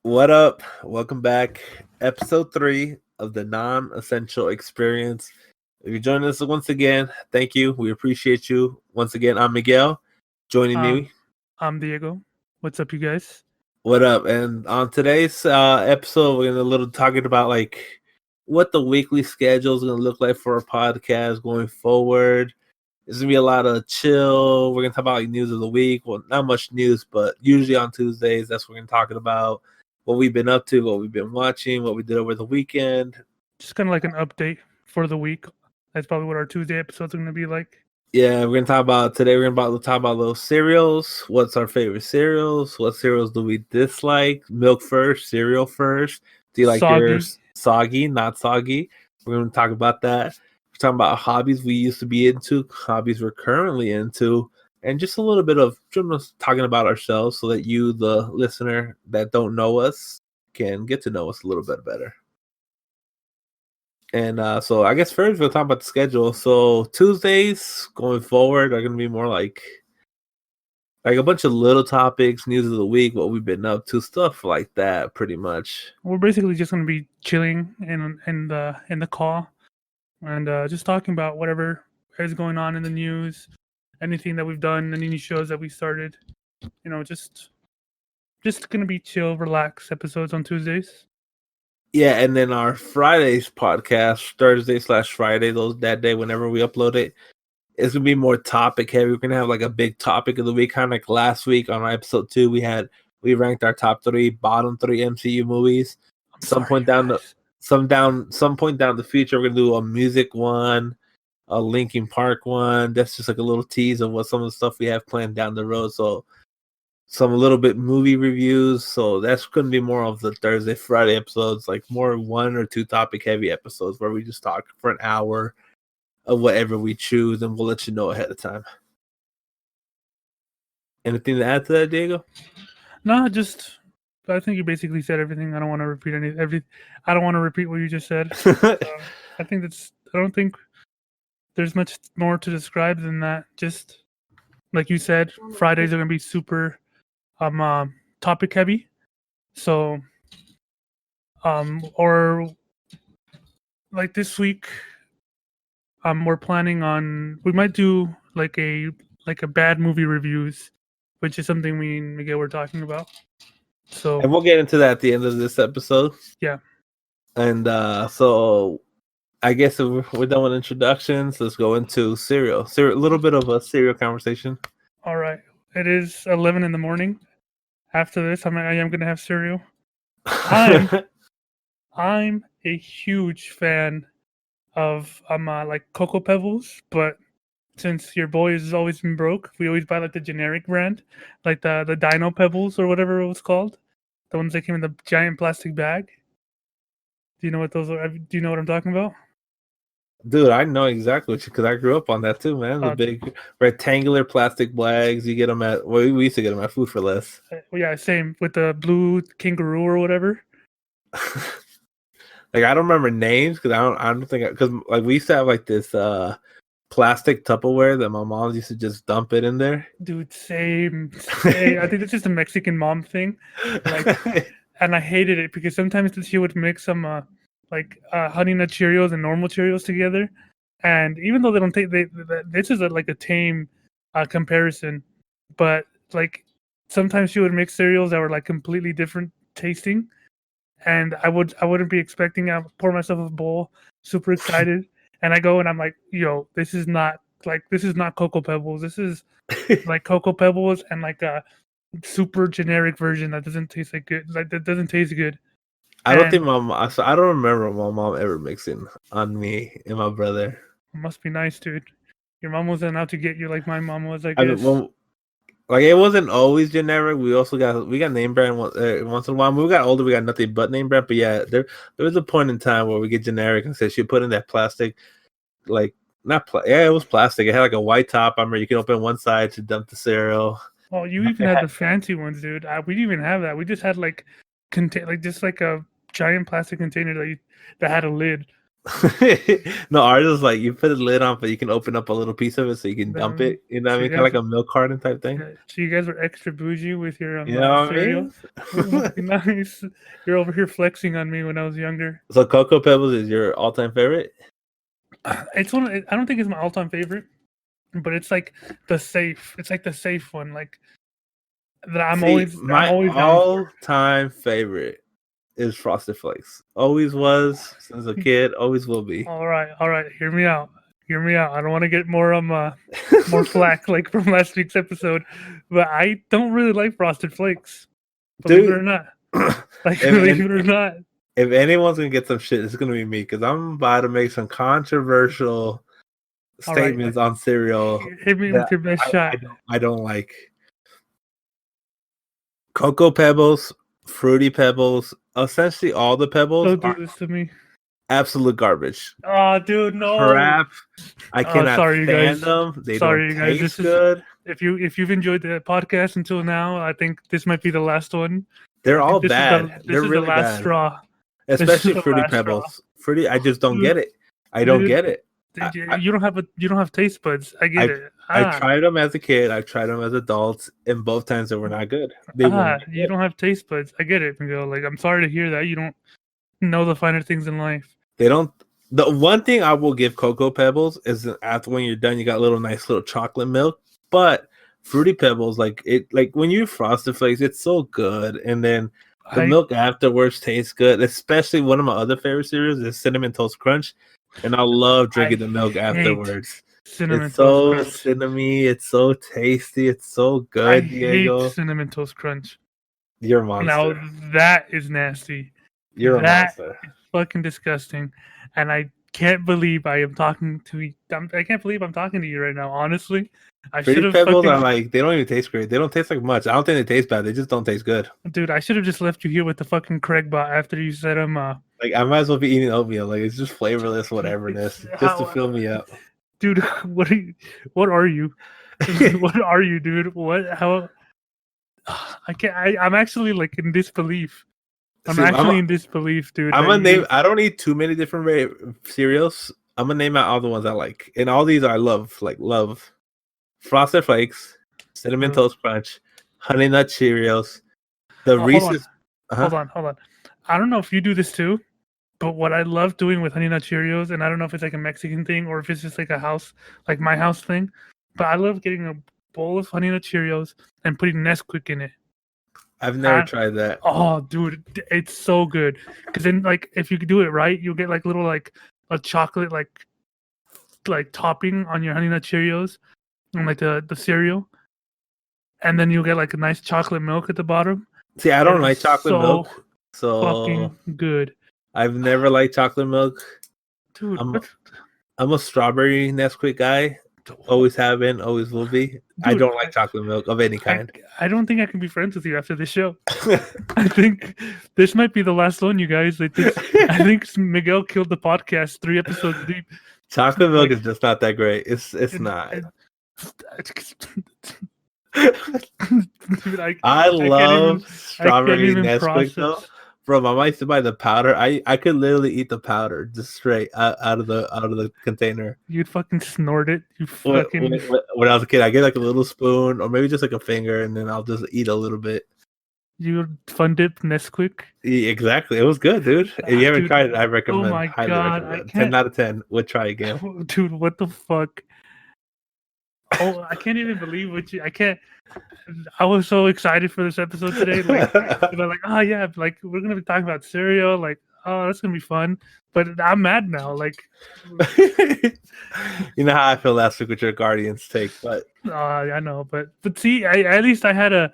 What up? Welcome back. Episode 3 of the Non-Essential Experience. If you join us once again, thank you. We appreciate you. Once again, I'm Miguel. Joining Um, me. I'm Diego. What's up, you guys? What up? And on today's episode, we're gonna little talking about what the weekly schedule is gonna look like for our podcast going forward. There's gonna be a lot of chill. We're gonna talk about news of the week. Well, not much news, but usually on Tuesdays, that's what we're gonna talking about. What we've been up to, what we've been watching, what we did over the weekend. Just kind of like an update for the week. That's probably what our Tuesday episodes are going to be like. Yeah, we're gonna talk about today. We're gonna talk about those cereals. What's our favorite cereals? What cereals do we dislike? Milk first, cereal first. Do you like Soggy. yours soggy, not soggy? We're gonna talk about that. We're talking about hobbies we used to be into, hobbies we're currently into, and just a little bit of just talking about ourselves so that you, the listener that don't know us, can get to know us a little bit better. And so I guess first we'll talk about the schedule. So Tuesdays going forward are going to be more like a bunch of little topics, news of the week, what we've been up to, stuff like that, pretty much. We're basically just going to be chilling in the call and just talking about whatever is going on in the news, anything that we've done, any new shows that we started. Just going to be chill, relax episodes on Tuesdays. Yeah, and then our Fridays podcast, Thursday/Friday, that day whenever we upload it, it's gonna be more topic heavy. We're gonna have like a big topic of the week, kind of like last week on our episode 2. We ranked our top 3, bottom 3 MCU movies. Some point down the future, we're gonna do a music one, a Linkin Park one. That's just like a little tease of what some of the stuff we have planned down the road. So some a little bit movie reviews. So that's going to be more of the Thursday, Friday episodes, like more 1 or 2 topic heavy episodes where we just talk for an hour of whatever we choose, and we'll let you know ahead of time. Anything to add to that, Diego? No, I think you basically said everything. I don't want to repeat I don't want to repeat what you just said. I don't think there's much more to describe than that. Just like you said, Fridays are gonna be super topic heavy. So or like this week, we're planning on we might do like a bad movie reviews, which is something we and Miguel were talking about. So And we'll get into that at the end of this episode. Yeah. And so I guess if we're done with introductions, let's go into cereal. A little bit of a cereal conversation. All right. It is 11 in the morning. After this, I am going to have cereal. I'm a huge fan of like Cocoa Pebbles, but since your boy has always been broke, we always buy like the generic brand, like the Dino Pebbles or whatever it was called, the ones that came in the giant plastic bag. Do you know what those are? Do you know what I'm talking about? Dude, I know exactly what because I grew up on that too, man. The big rectangular plastic bags. You get them at we used to get them at Food for Less. Yeah, same with the blue kangaroo or whatever. Like I don't remember names because I don't think because like we used to have like this plastic Tupperware that my mom used to just dump it in there. Dude, same. I think it's just a Mexican mom thing. Like, and I hated it because sometimes she would mix some Honey Nut Cheerios and normal Cheerios together, and even though they don't take this is like a tame comparison, but like sometimes she would mix cereals that were like completely different tasting, and I wouldn't be expecting. I would pour myself a bowl, super excited, and I go and I'm like, yo, this is not Cocoa Pebbles. This is like Cocoa Pebbles and like a super generic version that doesn't taste good. Like that doesn't taste good. I don't remember my mom ever mixing on me and my brother. It must be nice, dude. Your mom wasn't out to get you like my mom was, I guess. Like it wasn't always generic. We got name brand once in a while. When we got older, we got nothing but name brand. But yeah, there was a point in time where we get generic and said she put in that plastic, like it was plastic. It had like a white top. I remember you can open one side to dump the cereal. Oh, you even had the fancy ones, dude. We didn't even have that. We just had like just like a giant plastic container that had a lid. No, ours is like you put a lid on, but you can open up a little piece of it so you can dump Um, it. You know what so I you mean? Kind of guys, like a milk carton type thing. so you guys are extra bougie with your You know what I cereal. mean? Nice. You're over here flexing on me when I was younger. So Cocoa Pebbles is your all-time favorite? It's one. I don't think it's my all-time favorite, but it's like the safe. It's like the safe one. Like that. I'm See, I'm my always down for. all-time favorite is Frosted Flakes. Always was since a kid. Always will be. All right. Hear me out. I don't want to get more more flack like from last week's episode, but I don't really like Frosted Flakes. Believe it or Dude. not. Like if, believe it or not. if anyone's gonna get some shit, it's gonna be me because I'm about to make some controversial statements on cereal. Hit me with your best shot. I don't like Cocoa Pebbles, Fruity Pebbles. Essentially, all the Pebbles Don't do are this to me. absolute garbage. Oh, dude, no. Crap. I cannot sorry, you stand guys. them. They Sorry, don't you guys. taste good. If you've enjoyed the podcast until now, I think this might be the last one. They're all This bad. This They're is really the last bad. straw. Especially the Fruity last straw. Pebbles. Fruity, I just don't Dude, get it. I don't dude, get it. You don't have taste buds. I get it. I tried them as a kid. I tried them as adults, and both times they were not good. They were not you good. don't have taste buds. I get it, Miguel. Like I'm sorry to hear that. You don't know the finer things in life. They don't. The one thing I will give Cocoa Pebbles is that after when you're done, you got nice little chocolate milk. But Fruity Pebbles, like when you Frosted Flakes, it's so good, and then the milk afterwards tastes good. Especially one of my other favorite cereals is Cinnamon Toast Crunch, and I love drinking the milk afterwards. Cinnamon It's so Toast Crunch. cinnamony. It's so tasty. It's so good. I Diego. hate Cinnamon Toast Crunch. You're a monster. Now that is nasty. You're a monster. Is fucking disgusting, and I can't believe I am talking to you. I can't believe I'm talking to you right now. Honestly, I should have. Pebbles are like they don't even taste great. They don't taste like much. I don't think they taste bad. They just don't taste good. Dude, I should have just left you here with the fucking Craig bot after you said him. Like I might as well be eating oatmeal. Like it's just flavorless, whateverness, just to fill me up. Dude, what are you? What are you? What are you, dude? What? How? I can't. I'm actually like in disbelief. I'm in disbelief, dude. I'm gonna name. I don't eat too many different cereals. I'm gonna name out all the ones I like, and all these I love. Like love Frosted Flakes, Cinnamon Toast Crunch, Honey Nut Cheerios, the Reese's. Hold on. I don't know if you do this too, but what I love doing with Honey Nut Cheerios, and I don't know if it's like a Mexican thing or if it's just like a house, like my house thing, but I love getting a bowl of Honey Nut Cheerios and putting Nesquik in it. I've never tried that. Oh, dude, it's so good. Because then, like, if you do it right, you'll get like little like a chocolate like topping on your Honey Nut Cheerios and like the cereal, and then you'll get like a nice chocolate milk at the bottom. See, I don't like chocolate milk, so fucking good. I've never liked chocolate milk, dude. I'm a strawberry Nesquik guy. Always have been, always will be. Dude, I don't like chocolate milk of any kind. I don't think I can be friends with you after this show. I think this might be the last one, you guys. I think Miguel killed the podcast 3 episodes deep. Chocolate milk is just not that great. It's not. Dude, I love strawberry Nesquik though. Bro, I used to buy the powder. I could literally eat the powder just straight out of the container. You'd fucking snort it. When I was a kid, I get like a little spoon or maybe just like a finger, and then I'll just eat a little bit. You would fun dip Nesquik? Yeah, exactly. It was good, dude. If you haven't tried it, I recommend. Oh my god, recommend. 10 out of 10 would try again. Dude, what the fuck? Oh, I can't even believe what you. I can't. I was so excited for this episode today. Like, oh yeah, like we're gonna be talking about cereal. Like, oh, that's gonna be fun. But I'm mad now. Like, you know how I feel last week with your Guardians take, but I know. But see, at least I had a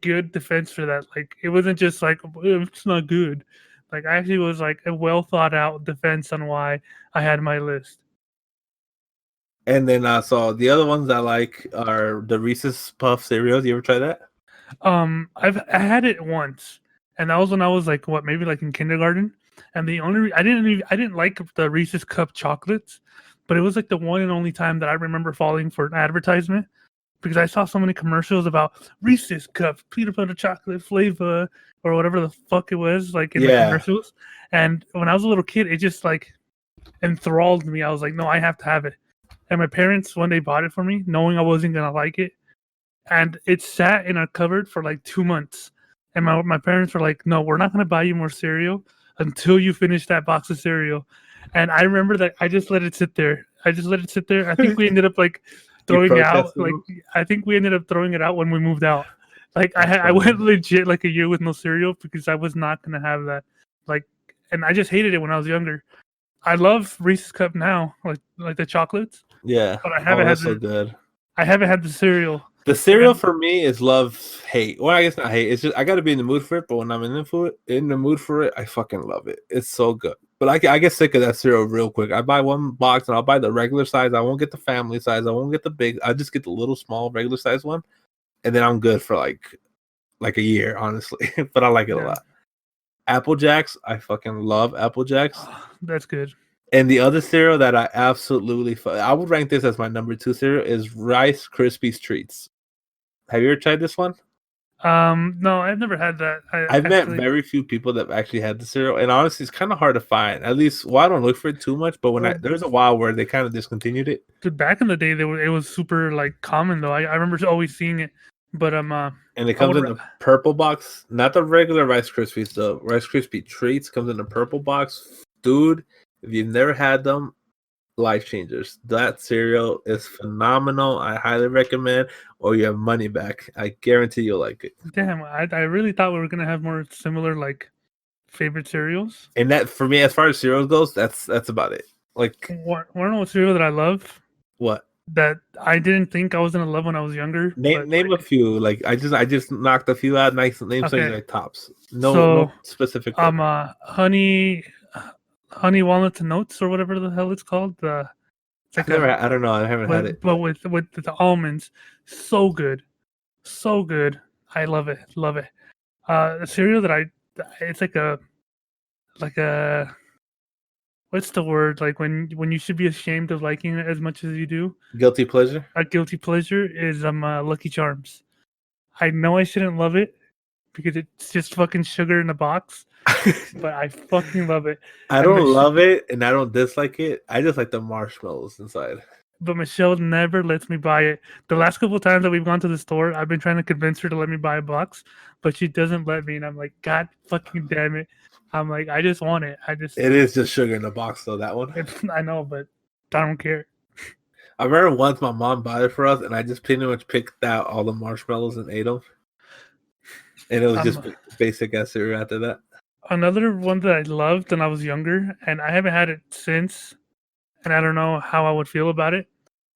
good defense for that. Like, it wasn't just like it's not good. Like, I actually was like a well thought out defense on why I had my list. And then so the other ones I like are the Reese's Puff cereals. You ever try that? I had it once, and that was when I was like maybe like in kindergarten. And the only I didn't like the Reese's Cup chocolates, but it was like the one and only time that I remember falling for an advertisement because I saw so many commercials about Reese's Cup peanut butter chocolate flavor or whatever the fuck it was like in the commercials. And when I was a little kid, it just like enthralled me. I was like, no, I have to have it. And my parents one day bought it for me, knowing I wasn't gonna like it, and it sat in our cupboard for like 2 months. And my parents were like, no, we're not gonna buy you more cereal until you finish that box of cereal. And I remember that I just let it sit there. I just let it sit there. I think we ended up like You throwing it out. protested Like them? I think we ended up throwing it out when we moved out. Like That's I funny. went legit like a year with no cereal because I was not gonna have that. Like, and I just hated it when I was younger. I love Reese's Cup now, like the chocolates, Yeah. but Oh, that's so good. I haven't had the cereal. The cereal And for me is love hate. Well, I guess not hate. It's just I got to be in the mood for it. But when I'm in the mood for it, I fucking love it. It's so good. But I get sick of that cereal real quick. I buy one box and I'll buy the regular size. I won't get the family size. I won't get the big. I just get the little small regular size one, and then I'm good for like a year, honestly. But I like it a yeah, lot. Apple Jacks, I fucking love Apple Jacks. that's good. And the other cereal that I absolutely I would rank this as my number 2 cereal is Rice Krispies Treats. Have you ever tried this one? No, I've never had that. I I've met actually, very few people that actually had the cereal, and honestly, it's kind of hard to find. At least, well, I don't look for it too much. But well, there was a while where they kind of discontinued it, back in the day, it was super like common though. I remember always seeing it, but and it I comes would in the purple box, not the regular Rice Krispies. The Rice Krispie treats comes in the purple box, dude. If you've never had them, life changers. That cereal is phenomenal. I highly recommend, or you have money back. I guarantee you'll like it. damn. I really thought we were gonna have more similar like favorite cereals. And that for me, as far as cereals goes, that's about it. Like Want to know what cereal that I love what? that I didn't think I was gonna love when I was younger, but Name a few. Like I just knocked a few out. Nice name some okay. like tops. So No specific one. honey walnuts and oats or whatever the hell it's called. It's I've like never. a I don't know. I haven't had it. but with the almonds, so good, so good. I love it, love it. A cereal that it's like a what's the word, like when you should be ashamed of liking it as much as you do. Guilty pleasure. A guilty pleasure is Lucky Charms. I know I shouldn't love it because it's just fucking sugar in a box, but I fucking love it. I And don't love it and I don't dislike it. I just like the marshmallows inside. but Michelle never lets me buy it. The last couple of times that we've gone to the store, I've been trying to convince her to let me buy a box, but she doesn't let me. And I'm like, God fucking damn it. I'm like, I just want it. It is just sugar in a box, though. That one. I know, but I don't care. I remember once my mom bought it for us, and I just pretty much picked out all the marshmallows and ate them. And it was just basic ass cereal after that. Another one that I loved when I was younger, and I haven't had it since, and I don't know how I would feel about it,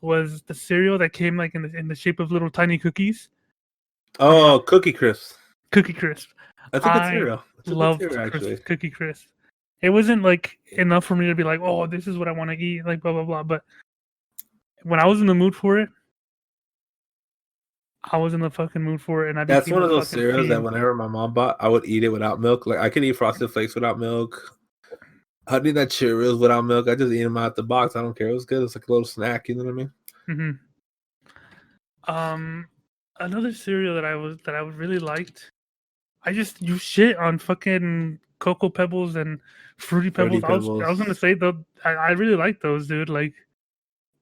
was the cereal that came like in the shape of little tiny cookies. Oh, Cookie Crisp. Cookie Crisp. That's a good cereal. That's a good cereal, actually. Cookie Crisp. It wasn't like enough for me to be like, oh, this is what I want to eat, like blah blah blah. But when I was in the mood for it, I was in the fucking mood for it, and That's one of those cereals that whenever my mom bought, I would eat it without milk. Like I could eat Frosted Flakes without milk. Honey Nut Cheerios without milk. I just eat them out the box. I don't care. It was good. It's like a little snack. You know what I mean? Mm-hmm. Another cereal that I really liked. You shit on fucking Cocoa Pebbles and Fruity Pebbles. I was gonna say I really like those, dude. Like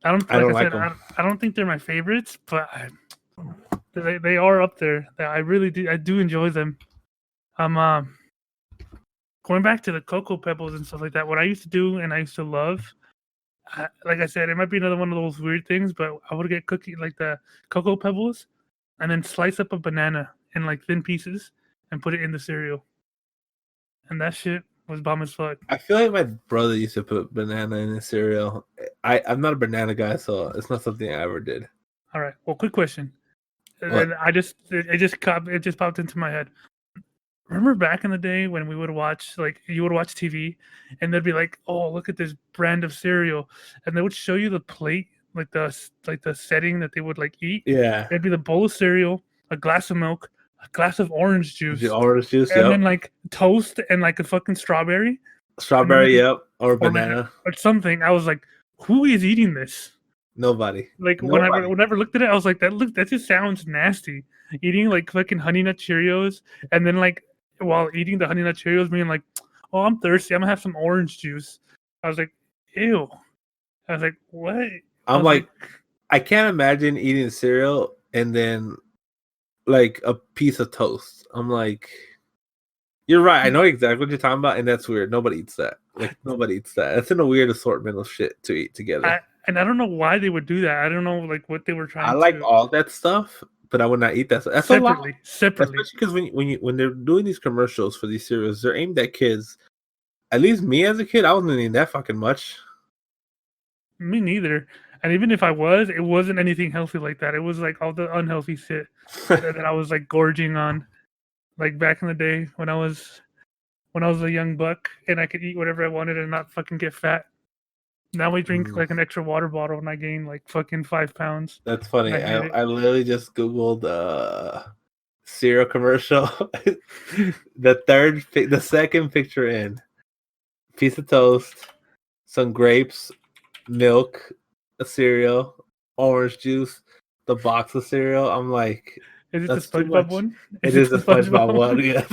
I don't think they're my favorites, but they are up there. I really do. I do enjoy them. Going back to the Cocoa Pebbles and stuff like that. What I used to do and I used to love, like I said, it might be another one of those weird things, but I would get the Cocoa Pebbles, and then slice up a banana in like thin pieces and put it in the cereal. And that shit was bomb as fuck. I feel like my brother used to put banana in his cereal. I'm not a banana guy, so it's not something I ever did. All right. Well, quick question. And it just popped into my head. Remember back in the day when we would watch, like you would watch TV and they'd be like, oh, look at this brand of cereal. And they would show you the plate, like the setting that they would like eat. Yeah. It'd be the bowl of cereal, a glass of milk, a glass of orange juice. The orange juice, and then like toast and like a fucking strawberry. Strawberry, yep. Or banana. Or something. I was like, who is eating this? Nobody. Like whenever I looked at it, I was like, that just sounds nasty. Eating like fucking Honey Nut Cheerios, and then like while eating the Honey Nut Cheerios, being like, oh, I'm thirsty, I'm gonna have some orange juice. I was like, ew. I was like, what? I I'm was like, I can't imagine eating cereal and then like a piece of toast. I'm like, you're right. I know exactly what you're talking about, and that's weird. Nobody eats that. Like nobody eats that. It's in a weird assortment of shit to eat together. and I don't know why they would do that. I don't know like what they were I trying like to all that stuff, but I would not eat that. That's a lot, separately. especially because when they're doing these commercials for these cereals, they're aimed at kids. At least me as a kid, I wasn't eating that fucking much. Me neither. And even if I was, it wasn't anything healthy like that. It was like all the unhealthy shit that I was like gorging on, like back in the day when I was a young buck and I could eat whatever I wanted and not fucking get fat. Now we drink Mm, like an extra water bottle and I gain like fucking 5 pounds. that's And I funny. hate I literally just googled cereal commercial. The second picture in, piece of toast, some grapes, milk, a cereal, orange juice, the box of cereal. I'm like, Is it the that's too SpongeBob much. one? It Is it is the the SpongeBob one. SpongeBob Yeah,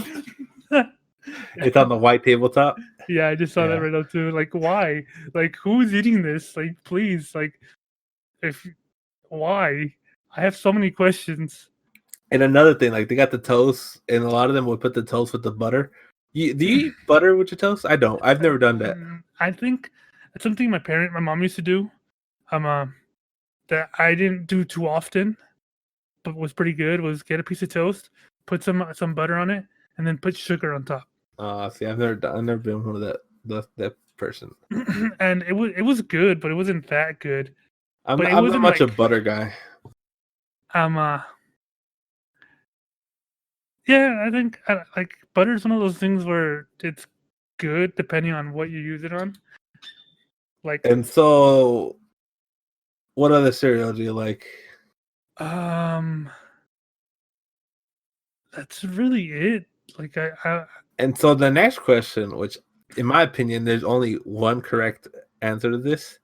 one? it's on the white tabletop. Yeah, I just saw that Yeah, right now too. Like, why? Like, who's eating this? Like, please, like, if why? I have so many questions. and another thing, like they got the toast, and a lot of them would put the toast with the butter. Do you eat butter with your toast? I don't. I've never done that. I think it's something my mom used to do. Uh, that I didn't do too often, but was pretty good. Was get a piece of toast, put some butter on it, and then put sugar on top. See, I've never been one of that person. And it was good, but it wasn't that good. But it I'm not wasn't much a like butter guy. um yeah, I think like butter is one of those things where it's good depending on what you use it on. Like And so, what other cereal do you like? um that's really it. Like I And so the next question, which in my opinion, there's only one correct answer to this,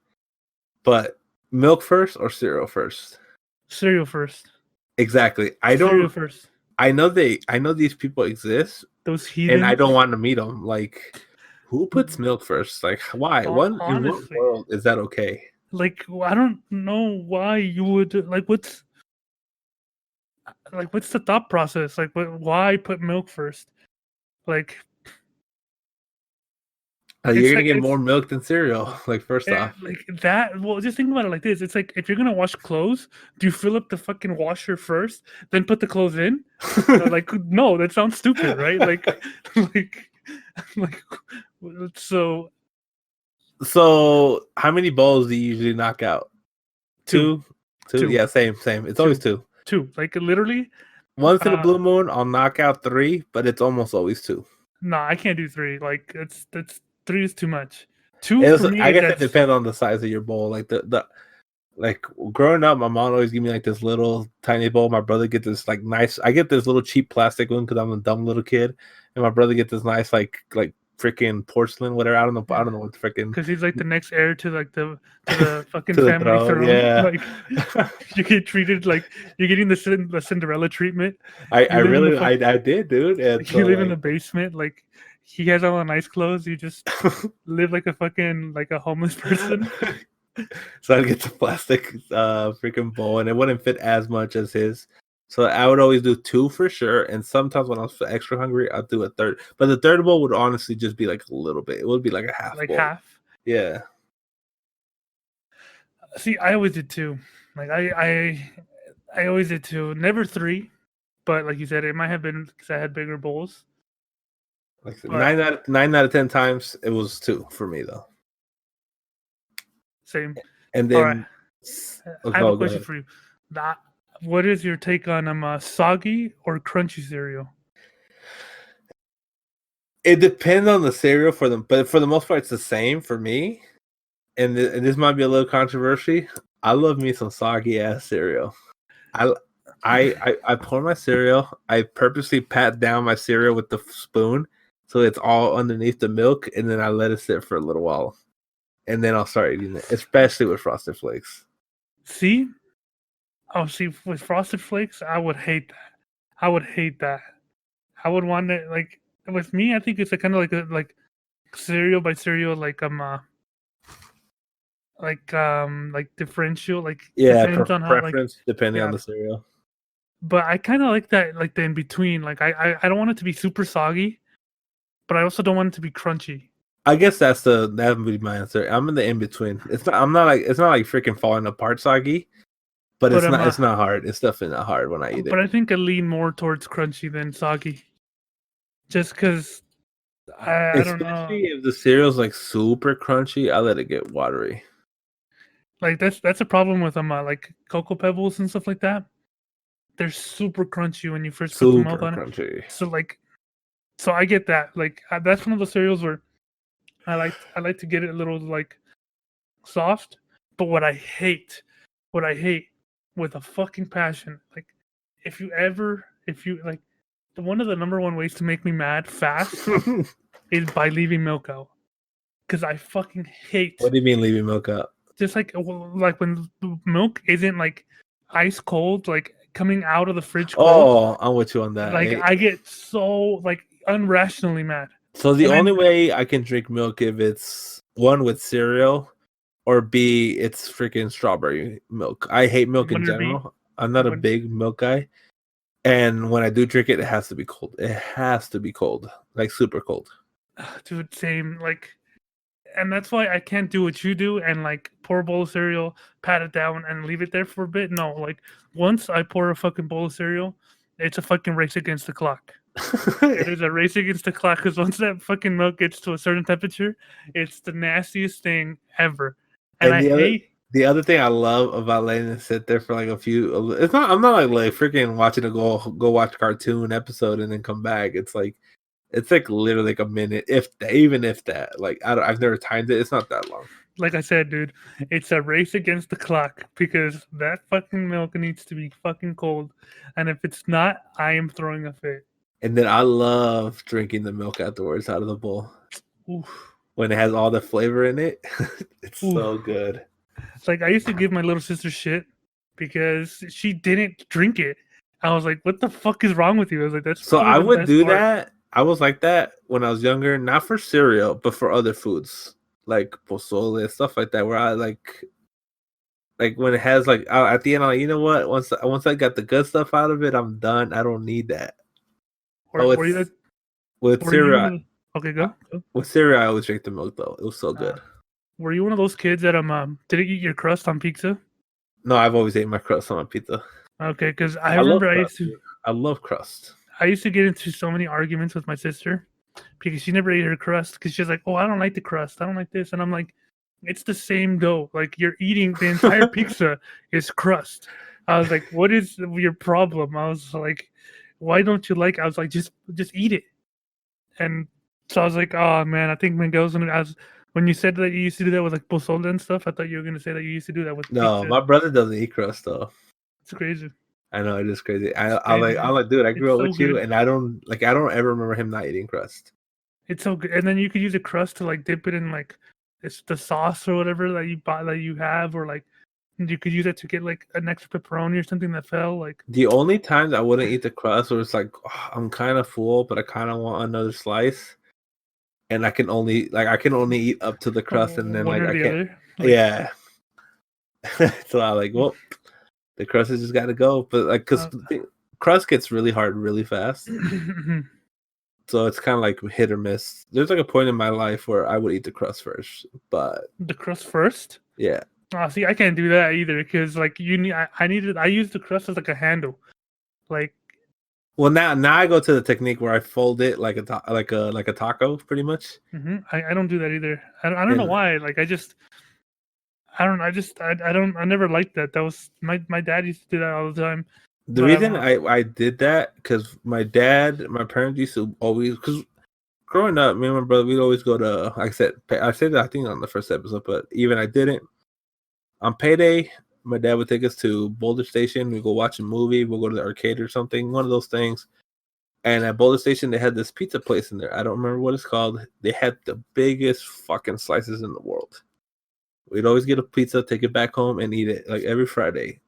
but milk first or cereal first? cereal first. Exactly. Cereal first. I know these people exist, Those and I don't heathens. want to meet them. Like, who puts milk first? Like, why? In what Honestly, world is that okay? like I don't know why you would what's the thought process? Like why put milk first? Like You're it's gonna like get more milk than cereal. Like, first off, like that. Well, just think about it like this. It's like if you're gonna wash clothes, do you fill up the fucking washer first, then put the clothes in? Like no, that sounds stupid, right? Like like like so So, how many bowls do you usually knock out? two, Two, two. two, Yeah, same. It's always two, two. two. Like literally, Once in a uh blue moon, I'll knock out three, but it's almost always two. no, I can't do three. Like that's three is too much. Two It's, for me I is guess it that's depends on the size of your bowl. Like the like growing up, my mom always give me like this little tiny bowl. My brother get this like nice. I get this little cheap plastic one because I'm a dumb little kid, and my brother get this nice like freaking porcelain whatever. I don't know what freaking because he's like the next heir to like the fucking to the family throne. throne. Yeah, Like you get treated like you're getting the Cinderella treatment. I You live in the really I did, dude. And like you so live in the like. basement. Like he has all the nice clothes. You just live like a fucking like a homeless person. So I'd get the plastic freaking bowl, and it wouldn't fit as much as his. So I would always do two for sure, and sometimes when I was extra hungry, I'd do a third. But the third bowl would honestly just be like a little bit. It would be like a half Like bowl. half. Yeah. See, I always did two. Like I always did two. Never three. But like you said, it might have been because I had bigger bowls. Like But nine out of 10 times, it was two for me though. same. And All right. then, I have a go question ahead. for you. That what is your take on soggy or crunchy cereal? It depends on the cereal for them, but for the most part, it's the same for me. And this might be a little controversy. I love me some soggy ass cereal. I I pour my cereal. I purposely pat down my cereal with the spoon so it's all underneath the milk, and then I let it sit for a little while, and then I'll start eating it. Especially with Frosted Flakes. See, see with Frosted Flakes, I would hate that. I would hate that. I would want it like with me. I think it's a kind of like a like cereal by cereal. Like like differential, like Yeah, depends on how like preference depending on yeah. the cereal. But I kind of like that, like the in between. Like I don't want it to be super soggy, but I also don't want it to be crunchy. I guess that would be my answer. I'm in the in between. I'm not like it's not like freaking falling apart soggy, but But it's not hard. It's definitely not hard when I eat but it. I think I lean more towards crunchy than soggy, just because I don't know. Especially if the cereal's like super crunchy, I let it get watery. Like that's a problem with like Cocoa Pebbles and stuff like that. They're super crunchy when you first put the milk Super on it. crunchy. So I get that. Like that's one of the cereals where I like to get it a little like soft. But what I hate with a fucking passion, like if you like, one of the number one ways to make me mad fast is by leaving milk out. Because I fucking hate What do you mean leaving milk out? just like when the milk isn't like ice cold, like coming out of the fridge cold. Oh, I'm with you on that. Like I get so like unrationally mad. So the And only then way I can drink milk if it's one with cereal or B, it's freaking strawberry milk. I hate milk in Wonder B, general. I'm not a when big milk guy. And when I do drink it, it has to be cold. It has to be cold, like super cold. dude, same like, and that's why I can't do what you do and like pour a bowl of cereal, pat it down, and leave it there for a bit. No, like once I pour a fucking bowl of cereal, it's a fucking race against the clock. It is a race against the clock because once that fucking milk gets to a certain temperature, it's the nastiest thing ever. And And I hate the other thing I love about letting it sit there for like a few, it's not. I'm not like freaking watching a go watch a cartoon episode and then come back. It's like literally like a minute, even if that. Like I've never timed it. It's not that long. like I said, dude, it's a race against the clock because that fucking milk needs to be fucking cold. And if it's not, I am throwing a fit. And then I love drinking the milk afterwards out of the bowl Oof. when it has all the flavor in it. It's Oof. so good. It's like I used to give my little sister shit because she didn't drink it. I was like, what the fuck is wrong with you? I was like, that's So probably I the would best do part. that. I was like that when I was younger, not for cereal, but for other foods like pozole, stuff like that, where I like when it has like at the end, I'm like, you know what? Once I got the good stuff out of it, I'm done. I don't need that. Oh, Were you it's with were you cereal. one of the, okay, go. With cereal, I always drink the milk though. It was so Uh, good. were you one of those kids that didn't eat your crust on pizza? No, I've always ate my crust on my pizza. Okay, because I I love remember crust. Dude. I love crust. I used to get into so many arguments with my sister because she never ate her crust because she's like, "Oh, I don't like the crust. I don't like this," and I'm like, "It's the same dough. Like you're eating the entire pizza is crust." I was like, "What is your problem?" I was like, "Why don't you like?" I was like, "Just eat it." And so I was like, "Oh man, I think Miguel's gonna." When you said that you used to do that with like pozole and stuff, I thought you were gonna say that you used to do that with No, pizza. my brother doesn't eat crust though. It's crazy. I know it is crazy. It's crazy, I'm man. like, dude, I grew It's up so with you, good. and I don't ever remember him not eating crust. It's so good, and then you could use a crust to like dip it in like it's the sauce or whatever that you buy that you have, or like you could use it to get like an extra pepperoni or something that fell. Like The only times I wouldn't eat the crust was like, "Oh, I'm kind of full, but I kind of want another slice, and I can only eat up to the crust, and then one like or I the can't. other. Like Yeah, so I like, well, the crust has just got to go, but like because uh, crust gets really hard really fast. So it's kind of like hit or miss. There's like a point in my life where I would eat the crust first, but the crust first. yeah. Oh, see, I can't do that either because like you need. I needed. I use the crust as like a handle. Like Well, now I go to the technique where I fold it like like a taco, pretty much. I don't do that either. I don't know And why. Like I don't. I don't. I never liked that. That was my dad used to do that all the time. the But reason I did that because my parents used to always because growing up, me and my brother we'd always go to. Like I said that I think on the first episode, but even I didn't. On payday, my dad would take us to Boulder Station. We go watch a movie. We'll go to the arcade or something. One of those things. And at Boulder Station, they had this pizza place in there. I don't remember what it's called. They had the biggest fucking slices in the world. We'd always get a pizza, take it back home, and eat it like every Friday.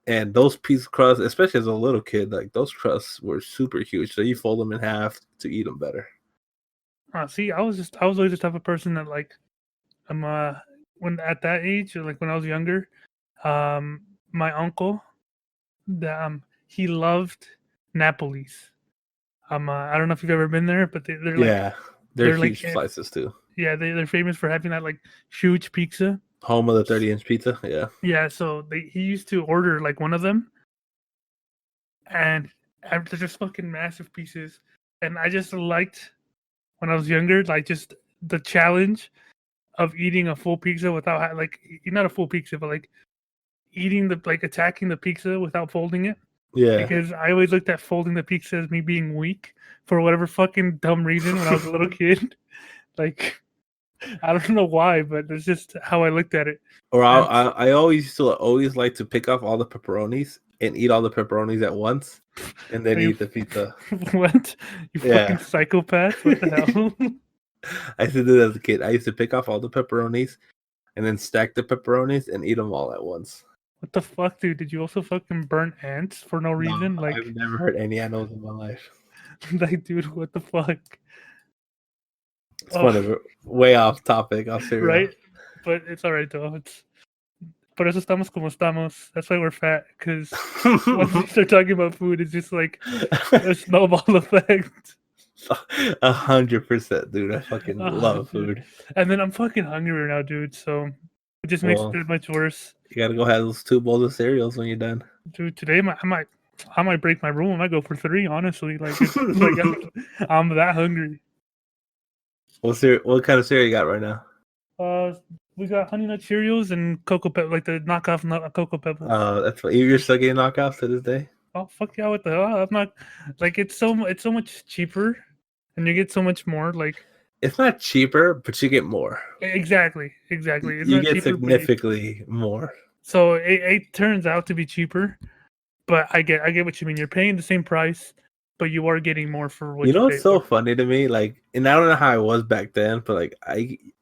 And those pizza crusts, especially as a little kid, like those crusts were super huge. So you fold them in half to eat them better. see, I was always the type of person that like I'm when at that age, or like when I was younger, my uncle, he loved Napoli's. I don't know if you've ever been there, but they're like Yeah, they're they're like huge slices too. yeah, they're famous for having that like huge pizza. Home of the 30-inch pizza. Yeah. Yeah, so he used to order like one of them, and they're just fucking massive pieces. And I just liked when I was younger, like just the challenge of eating a full pizza without like not a full pizza, but like eating the like attacking the pizza without folding it. Yeah. Because I always looked at folding the pizza as me being weak for whatever fucking dumb reason when I was a little kid. Like I don't know why, but that's just how I looked at it. Or And I always used to always like to pick off all the pepperonis and eat all the pepperonis at once, and then you, eat the pizza. what? You Yeah. fucking psychopath! What the hell? I used to do that as a kid. I used to pick off all the pepperonis and then stack the pepperonis and eat them all at once. What the fuck, dude? Did you also fucking burn ants for no No, reason? Like, I've never heard any animals in my life. like, dude, what the fuck? It's funny, way off topic. Off cereal. Right? But it's alright though. It's por eso estamos como estamos. That's why we're fat. Because once we start talking about food, it's just like a snowball effect. 100%, dude. I fucking love Dude. food. And then I'm fucking hungry now, dude. So it just makes it that much worse. You gotta go have those 2 bowls of cereals when you're done. Dude, today I might break my rule. I might go for 3. Honestly, like, it's, like I'm that hungry. What kind of cereal you got right now? We got Honey Nut Cheerios and Cocoa Pebbles, like the knockoff Cocoa Pebbles. That's what you're still getting knockoffs to this day. Oh fuck yeah! What the hell? I'm not like it's so much cheaper, and you get so much more. Like It's not cheaper, but you get more. exactly. It's You not get cheaper, significantly more. so it turns out to be cheaper, but I get what you mean. You're paying the same price, but you are getting more for what You know pay what's so for. funny to me? Like, and I don't know how I was back then, but like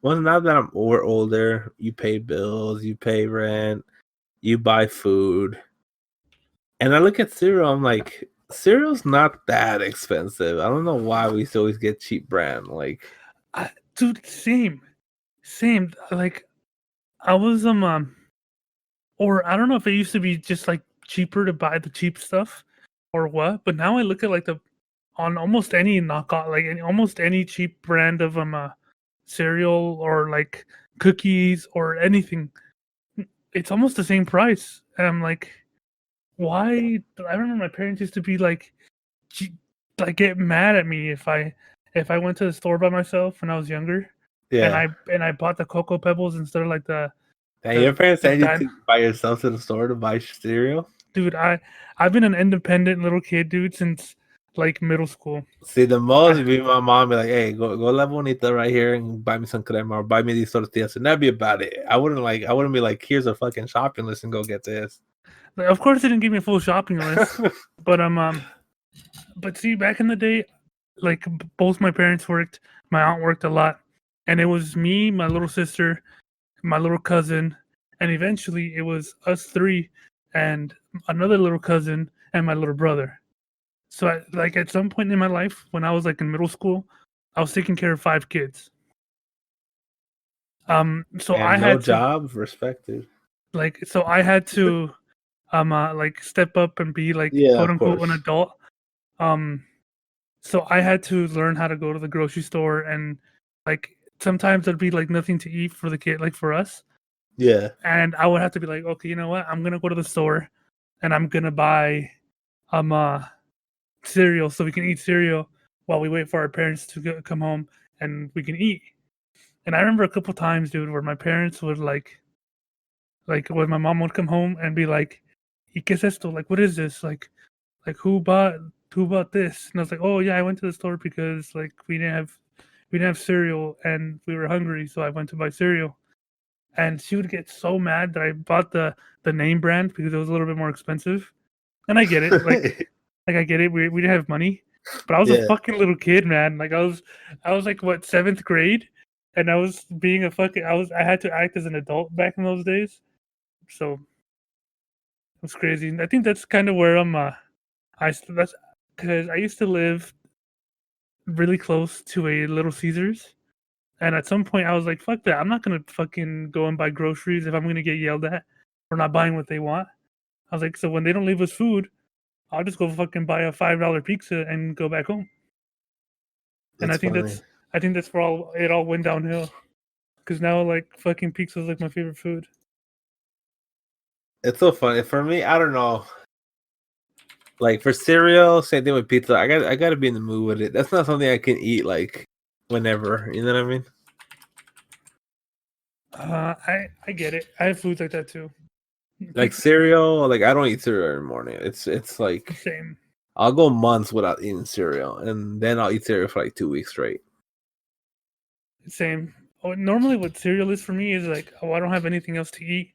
now that we're older, you pay bills, you pay rent, you buy food. And I look at cereal, I'm like, cereal's not that expensive. I don't know why we still always get cheap brand. Like, Dude, same. Like I was or I don't know if it used to be just like cheaper to buy the cheap stuff or what, but now I look at like on almost any knockoff, like almost any cheap brand of cereal or like cookies or anything, it's almost the same price. And I'm like, why? I remember my parents used to be like, like get mad at me if I went to the store by myself when I was younger, yeah. and I bought the Cocoa Pebbles instead of like And your parents the send you to by yourself to the store to buy cereal? dude. I've been an independent little kid, dude, since like middle school. See, the most would be my mom be like, hey, go La Bonita right here and buy me some crema or buy me these tortillas. And that'd be about it. I wouldn't be like, here's a fucking shopping list and go get this. Like, of course, they didn't give me a full shopping list, but but see, back in the day, like both my parents worked, my aunt worked a lot, and it was me, my little sister, my little cousin, and eventually it was us 3 and another little cousin and my little brother. So like at some point in my life when I was like in middle school, I was taking care of 5 kids. So and I no had to job, respect, dude. like so I had to like step up and be like Yeah, quote of unquote an course. adult. So I had to learn how to go to the grocery store, and like sometimes there'd be like nothing to eat for the kid, like for us. Yeah. And I would have to be like, okay, you know what? I'm gonna go to the store and I'm gonna buy cereal so we can eat cereal while we wait for our parents to come home and we can eat. And I remember a couple times, dude, where my parents would like when my mom would come home and be like, "¿Y qué es esto? Like, what is this? Like who bought this?" And I was like, "Oh yeah, I went to the store because like we didn't have cereal and we were hungry, so I went to buy cereal." And she would get so mad that I bought the name brand because it was a little bit more expensive. And I get it, like I get it. We didn't have money, but I was a Yeah. fucking little kid, man. Like I was like what 7th grade, and I was being a fucking I had to act as an adult back in those days. So it was crazy. And I think that's kind of where that's because I used to live really close to a Little Caesars, And at some point, I was like, "Fuck that! I'm not gonna fucking go and buy groceries if I'm gonna get yelled at for not buying what they want." I was like, "So when they don't leave us food, I'll just go fucking buy a $5 pizza and go back home." And That's funny. I think that's where it all went downhill. Because now like fucking pizza is like my favorite food. It's so funny for me. I don't know. Like for cereal, same thing with pizza. I got to be in the mood with it. That's not something I can eat like whenever. You know what I mean? I get it. I have foods like that too. Like cereal, like I don't eat cereal every morning. It's like Same. I'll go months without eating cereal, and then I'll eat cereal for like 2 weeks straight. Same. Normally, what cereal is for me is like, oh, I don't have anything else to eat,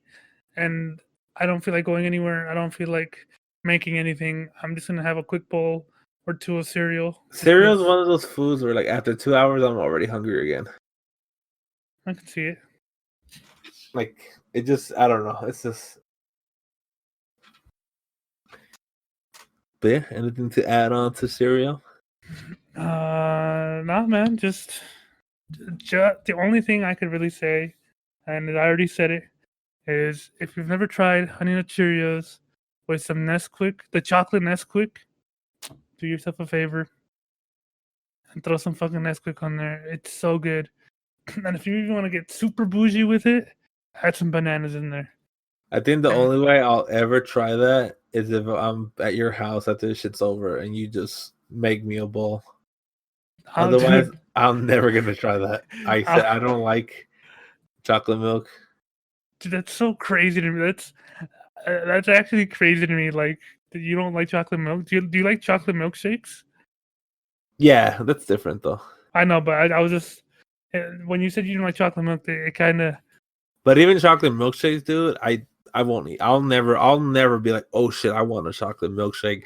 and I don't feel like going anywhere. I don't feel like making anything. I'm just gonna have a quick bowl or two of cereal. Cereal is one of those foods where like after 2 hours, I'm already hungry again. I can see it. Like it just, I don't know. It's just. But yeah, anything to add on to cereal? Nah, man. Just the only thing I could really say, and I already said it, is if you've never tried Honey Nut Cheerios with some Nesquik, the chocolate Nesquik, do yourself a favor and throw some fucking Nesquik on there. It's so good. And if you even want to get super bougie with it, add some bananas in there. I think the only way I'll ever try that is if I'm at your house after this shit's over and you just make me a bowl. Otherwise, I'm never gonna try that. I said I don't like chocolate milk. Dude, that's so crazy to me. That's actually crazy to me. Like, you don't like chocolate milk? Do you like chocolate milkshakes? Yeah, that's different though. I know, but I was just when you said you didn't like chocolate milk, it kind of. But even chocolate milkshakes, dude, I won't eat. I'll never be like, oh shit, I want a chocolate milkshake.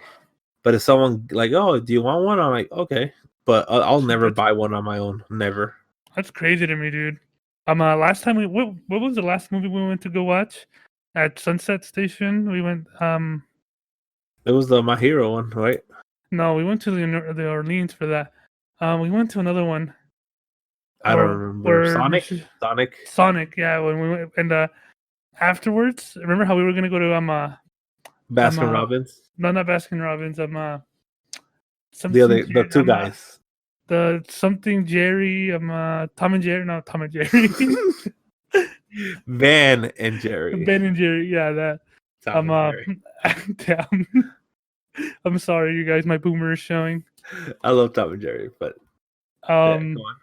But if someone like, oh, do you want one? I'm like, okay. But I'll never buy one on my own. Never. That's crazy to me, dude. Last time what was the last movie we went to go watch at Sunset Station? We went. It was the My Hero one, right? No, we went to the Orleans for that. We went to another one. I don't remember. Sonic. Yeah, when we went and afterwards, remember how we were gonna go to Baskin Robbins? No, not Baskin Robbins. The two guys. The something Jerry. Tom and Jerry. No, Tom and Jerry. Ben and Jerry. Ben and Jerry. Yeah, that. Tom and Jerry. Damn. I'm sorry, you guys. My boomer is showing. I love Tom and Jerry, but yeah, go on.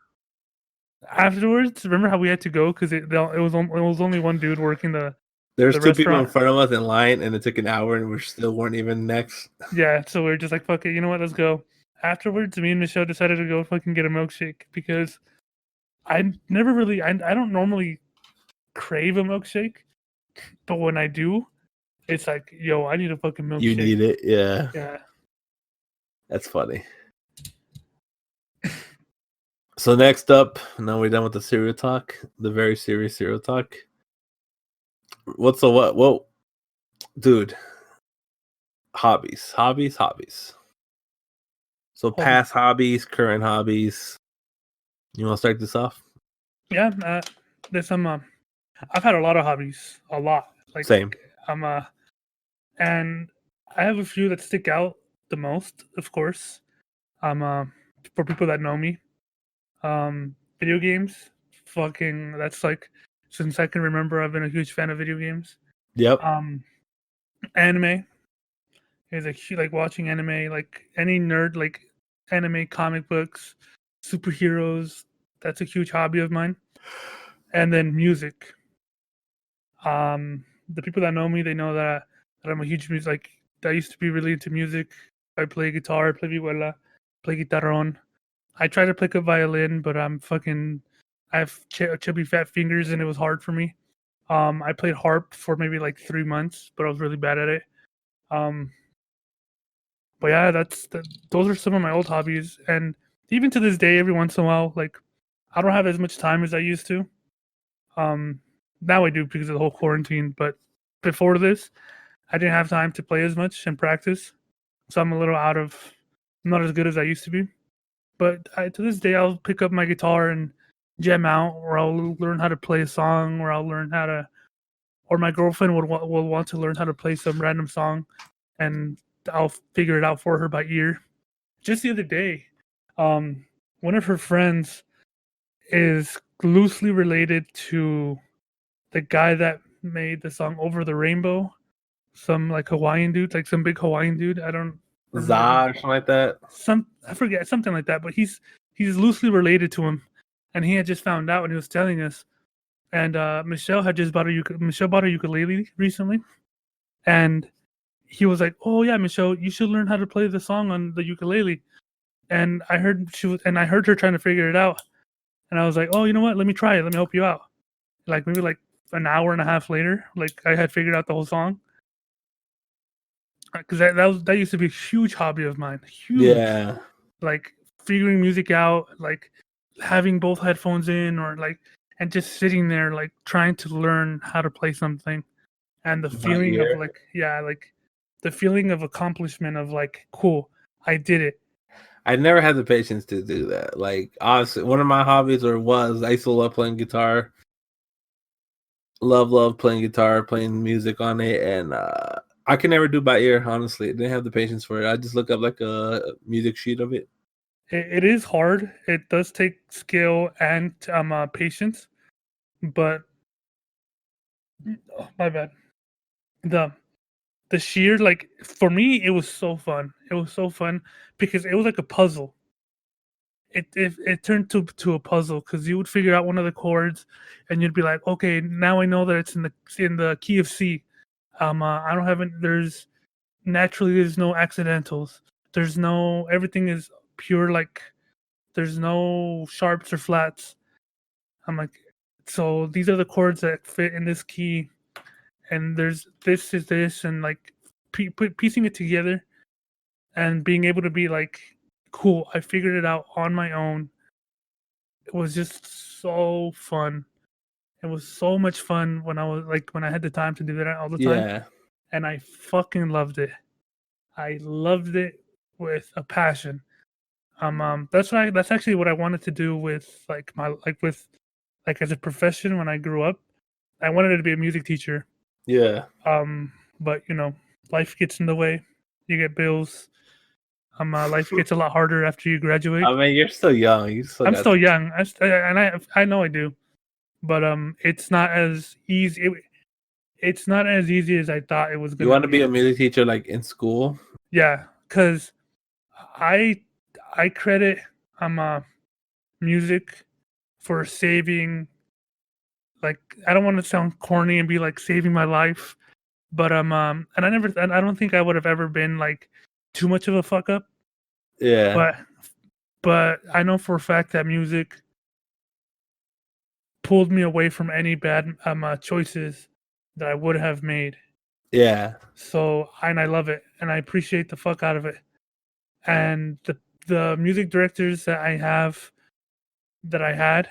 Afterwards, remember how we had to go because it was only one dude working the. There's the two restaurant. people in front of us in line, and it took an hour, and we still weren't even next. Yeah, so we were just like, fuck it, you know what? Let's go. Afterwards, me and Michelle decided to go fucking get a milkshake because I never really, I don't normally crave a milkshake, but when I do, it's like, yo, I need a fucking milkshake. You need it, yeah. Yeah. That's funny. So next up, now we're done with the cereal talk, the very serious cereal talk. What's the what? Whoa, dude. Hobbies. So past hobbies, current hobbies. You want to start this off? Yeah, there's some. I've had a lot of hobbies, a lot. Like same. And I have a few that stick out the most, of course. For people that know me, video games. Fucking, that's like since I can remember, I've been a huge fan of video games. Yep. Anime is like watching anime, like any nerd, like anime, comic books, superheroes. That's a huge hobby of mine. And then music. The people that know me, they know that I'm a huge music. Like, I used to be really into music. I play guitar, I play vihuela, play guitarron. I try to pick up violin, but I have chubby fat fingers, and it was hard for me. I played harp for maybe like 3 months, but I was really bad at it. But yeah, those are some of my old hobbies, and even to this day, every once in a while, like I don't have as much time as I used to. Now I do because of the whole quarantine, but before this, I didn't have time to play as much and practice, so I'm not as good as I used to be. But to this day, I'll pick up my guitar and jam out, or I'll learn how to play a song, or I'll learn how to, or my girlfriend will want to learn how to play some random song, and I'll figure it out for her by ear. Just the other day, one of her friends is loosely related to the guy that made the song "Over the Rainbow." Some like Hawaiian dude, like some big Hawaiian dude. I don't remember. Zod or something like that. I forget, something like that. But he's loosely related to him, and he had just found out, and he was telling us. And Michelle had just Michelle bought a ukulele recently, and he was like, "Oh yeah, Michelle, you should learn how to play the song on the ukulele." And I heard her trying to figure it out, and I was like, "Oh, you know what? Let me try it. Let me help you out." Like maybe like an hour and a half later, like I had figured out the whole song, because that used to be a huge hobby of mine. Huge. Yeah. Like figuring music out, like having both headphones in, or like, and just sitting there like trying to learn how to play something, and the By feeling of ear. like, yeah, like the feeling of accomplishment of like, cool, I did it. I never had the patience to do that. Like, honestly, one of my hobbies I used to love playing guitar. Love playing guitar, playing music on it, and I could never do by ear. Honestly, I didn't have the patience for it. I just look up like a music sheet of it. It is hard. It does take skill and patience, but oh, my bad. The the sheer, like, for me, it was so fun. It was so fun because it was like a puzzle. It turned to a puzzle, because you would figure out one of the chords, and you'd be like, okay, now I know that it's in the key of C. I don't have there's no accidentals. There's no Everything is pure, like there's no sharps or flats. I'm like, so these are the chords that fit in this key, and there's this is this, and like piecing it together and being able to be like, cool, I figured it out on my own. It was just so fun. It was so much fun when I had the time to do that all the time, Yeah, and I fucking loved it. I loved it with a passion. That's actually what I wanted to do with as a profession when I grew up. I wanted to be a music teacher. yeah. But life gets in the way. You get bills. Life gets a lot harder after you graduate. I mean, you're still young. You still I'm got. still young, and I know I do, but it's not as easy. It's not as easy as I thought it was You gonna want to be. be a music teacher, like in school? Yeah, because I I credit music for saving. Like, I don't want to sound corny and be like saving my life, but and I don't think I would have ever been like too much of a fuck up, Yeah, but I know for a fact that music pulled me away from any bad choices that I would have made. yeah, So, and I love it, and I appreciate the fuck out of it. And the music directors that I had,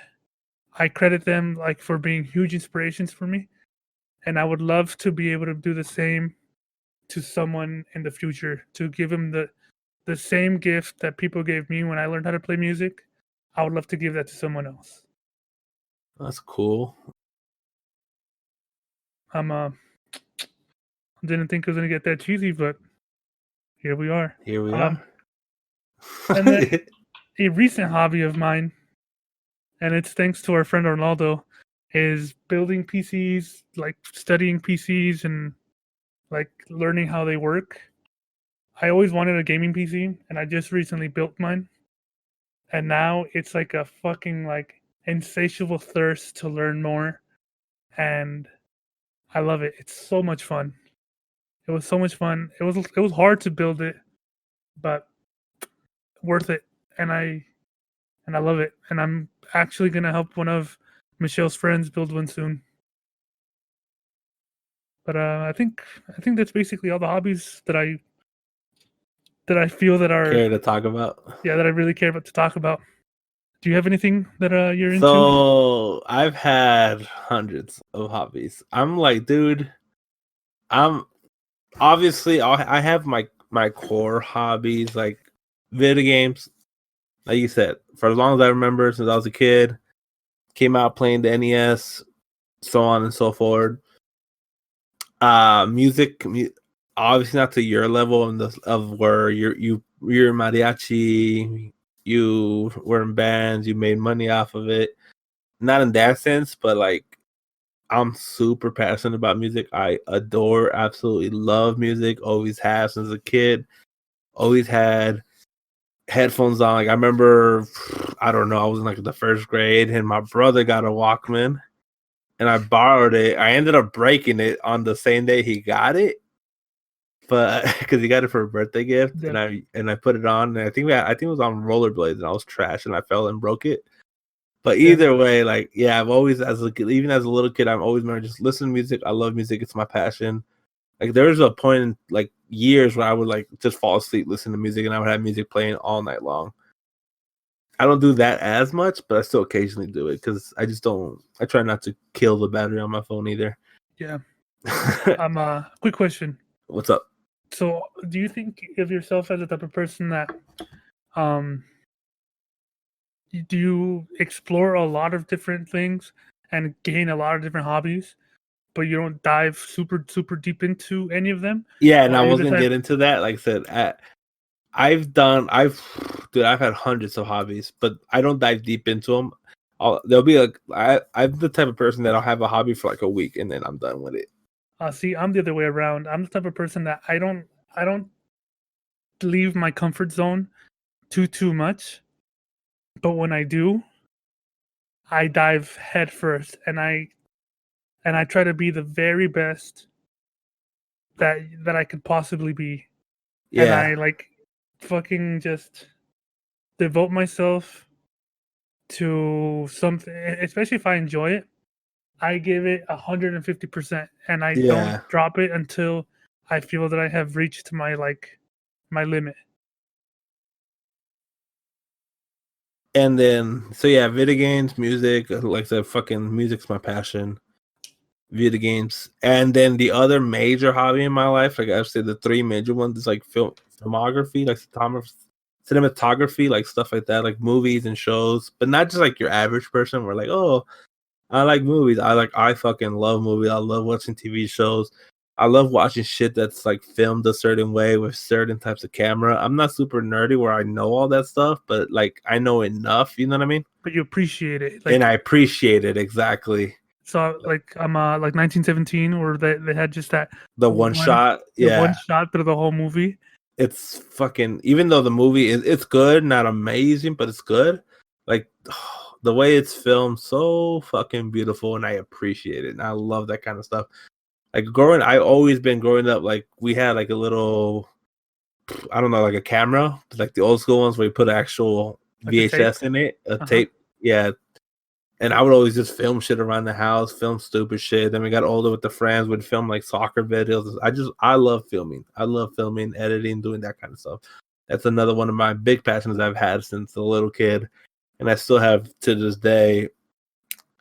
I credit them like for being huge inspirations for me, and I would love to be able to do the same to someone in the future, to give him the same gift that people gave me when I learned how to play music. I would love to give that to someone else. that's cool. I'm didn't think it was gonna get that cheesy, but here we are. Here we Um, are. and then a recent hobby of mine, and it's thanks to our friend Ronaldo, is building PCs, like studying PCs and like learning how they work. I always wanted a gaming PC, and I just recently built mine. And now it's like a fucking like insatiable thirst to learn more, and I love it. It's so much fun. It was so much fun. It was hard to build it, but worth it. And I love it. And I'm actually gonna help one of Michelle's friends build one soon. But I think that's basically all the hobbies that I feel that are, Care to talk about? yeah, that I really care about to talk about. Do you have anything that you're into? So I've had hundreds of hobbies. I'm like, dude, I'm obviously I have my core hobbies, like video games. Like you said, for as long as I remember, since I was a kid, came out playing the NES, so on and so forth. Music, obviously not to your level of where you're mariachi, you were in bands, you made money off of it. Not in that sense, but like I'm super passionate about music. I adore, absolutely love music. Always have since a kid. Always had headphones on. Like I remember, I don't know, I was in like the first grade, and my brother got a Walkman, and I borrowed it. I ended up breaking it on the same day he got it, but because he got it for a birthday gift, Yeah. and I put it on, and I think it was on rollerblades, and I was trash, and I fell and broke it. But Yeah. either way, like yeah, I've always even as a little kid, I'm always remember just listening to music. I love music; it's my passion. Like there was a point in like years where I would like just fall asleep listening to music, and I would have music playing all night long. I don't do that as much, but I still occasionally do it because I just don't. I try not to kill the battery on my phone either. Yeah. Quick question. What's up? So, do you think of yourself as the type of person that, do you explore a lot of different things and gain a lot of different hobbies, but you don't dive super, super deep into any of them? Yeah, and Or I are you was the gonna type? get into that. Like I said, I've had hundreds of hobbies, but I don't dive deep into them. There'll be like I'm the type of person that I'll have a hobby for like a week and then I'm done with it. See, I'm the other way around. I'm the type of person that I don't leave my comfort zone too much, but when I do, I dive head first, and I try to be the very best that I could possibly be, and Yeah, I like fucking just devote myself to something, especially if I enjoy it. I give it 150%, and I don't yeah. drop it until I feel that I have reached my my limit. And then so yeah, video games, music, like I said, fucking music's my passion. Video games, and then the other major hobby in my life, like I've said, the three major ones is like filmography, like cinematography, like stuff like that, like movies and shows, but not just like your average person. We're like, oh, I like movies. I fucking love movies. I love watching TV shows. I love watching shit that's like filmed a certain way with certain types of camera. I'm not super nerdy where I know all that stuff, but like I know enough. You know what I mean? But you appreciate it, And like. I appreciate it exactly. So like I'm like 1917, where they had just that The one shot, one yeah. shot through the whole movie. It's fucking, even though the movie it's good, not amazing, but it's good. Like the way it's filmed, so fucking beautiful, and I appreciate it. And I love that kind of stuff. Like I always been growing up. Like we had like a little, I don't know, like a camera, like the old school ones where you put actual Like the tape. VHS in it, a Uh-huh. tape. Yeah, and I would always just film shit around the house, film stupid shit. Then we got older with the friends, would film like soccer videos. I love filming. I love filming, editing, doing that kind of stuff. That's another one of my big passions I've had since a little kid, and I still have to this day.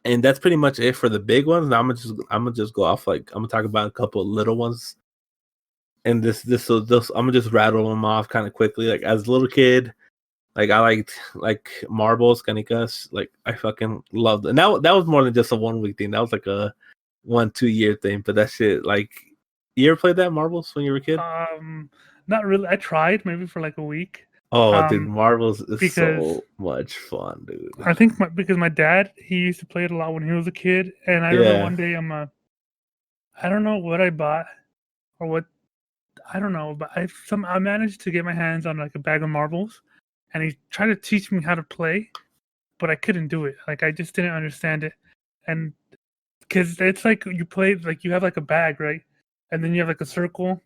And that's pretty much it for the big ones. Now I'm gonna just go off, like I'm gonna talk about a couple of little ones. And I'm gonna just rattle them off kind of quickly. Like as a little kid, like I liked like marbles, canicas. Like I fucking loved it. And that was more than just a 1 week thing. That was like a 1-2 year thing. But that shit, like, you ever played that marbles when you were a kid? Not really. I tried maybe for like a week. Oh, dude, marbles is Because so much fun, dude. I think because my dad, he used to play it a lot when he was a kid, and I remember Yeah, one day I don't know what I bought or what, I don't know, but I managed to get my hands on like a bag of marbles, and he tried to teach me how to play, but I couldn't do it. Like I just didn't understand it, and because it's like you play, like you have like a bag, right, and then you have like a circle.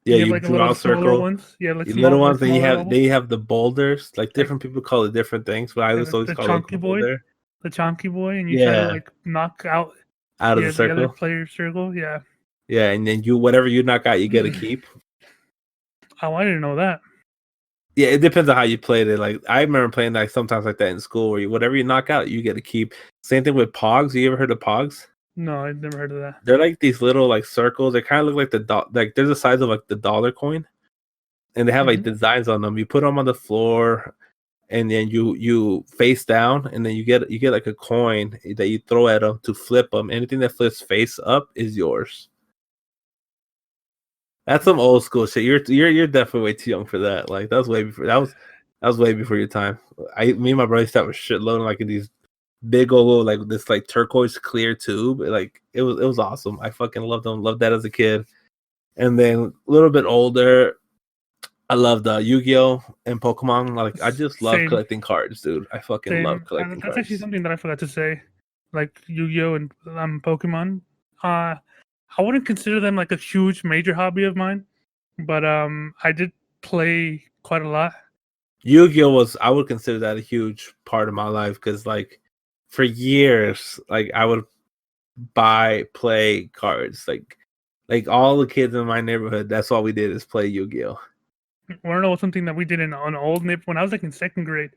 yeah. You have You like a little draw a smaller circle, ones. Yeah, like you little ones, and smaller marbles. they have the boulders. Like Like different people call it different things, but I yeah, just always the call it chunky a boy, boulder. and you try to Yeah, like knock out out of the the other circle. player's circle. Yeah. Yeah, and then whatever you knock out, you get to keep. Oh, I didn't know that. Yeah, it depends on how you played it. Like I remember playing like sometimes like that in school, where whatever you knock out, you get to keep. Same thing with pogs. You ever heard of pogs? No, I've never heard of that. They're like these little like circles. They kind of look like like they're the size of like the dollar coin, and they have like Mhm. designs on them. You put them on the floor. and then you face down, and then you get like a coin that you throw at them to flip them. Anything that flips face up is yours. That's some old school shit. You're definitely way too young for that. Like that was way before way before your time. Me and my brother used to have a shitload like in these big old like this like turquoise clear tube. Like it was awesome. I fucking loved them. Loved that as a kid. And then a little bit older, I loved Yu-Gi-Oh and Pokemon. Like I just love Same. collecting cards, dude. I fucking love collecting That's cards. actually something that I forgot to say. Like Yu-Gi-Oh and Pokemon. I wouldn't consider them like a huge major hobby of mine, but I did play quite a lot. Yu-Gi-Oh I would consider that a huge part of my life because like for years, like I would play cards. Like all the kids in my neighborhood, that's all we did is play Yu-Gi-Oh. Want to know something that we did in an old neighborhood when I was like in second grade?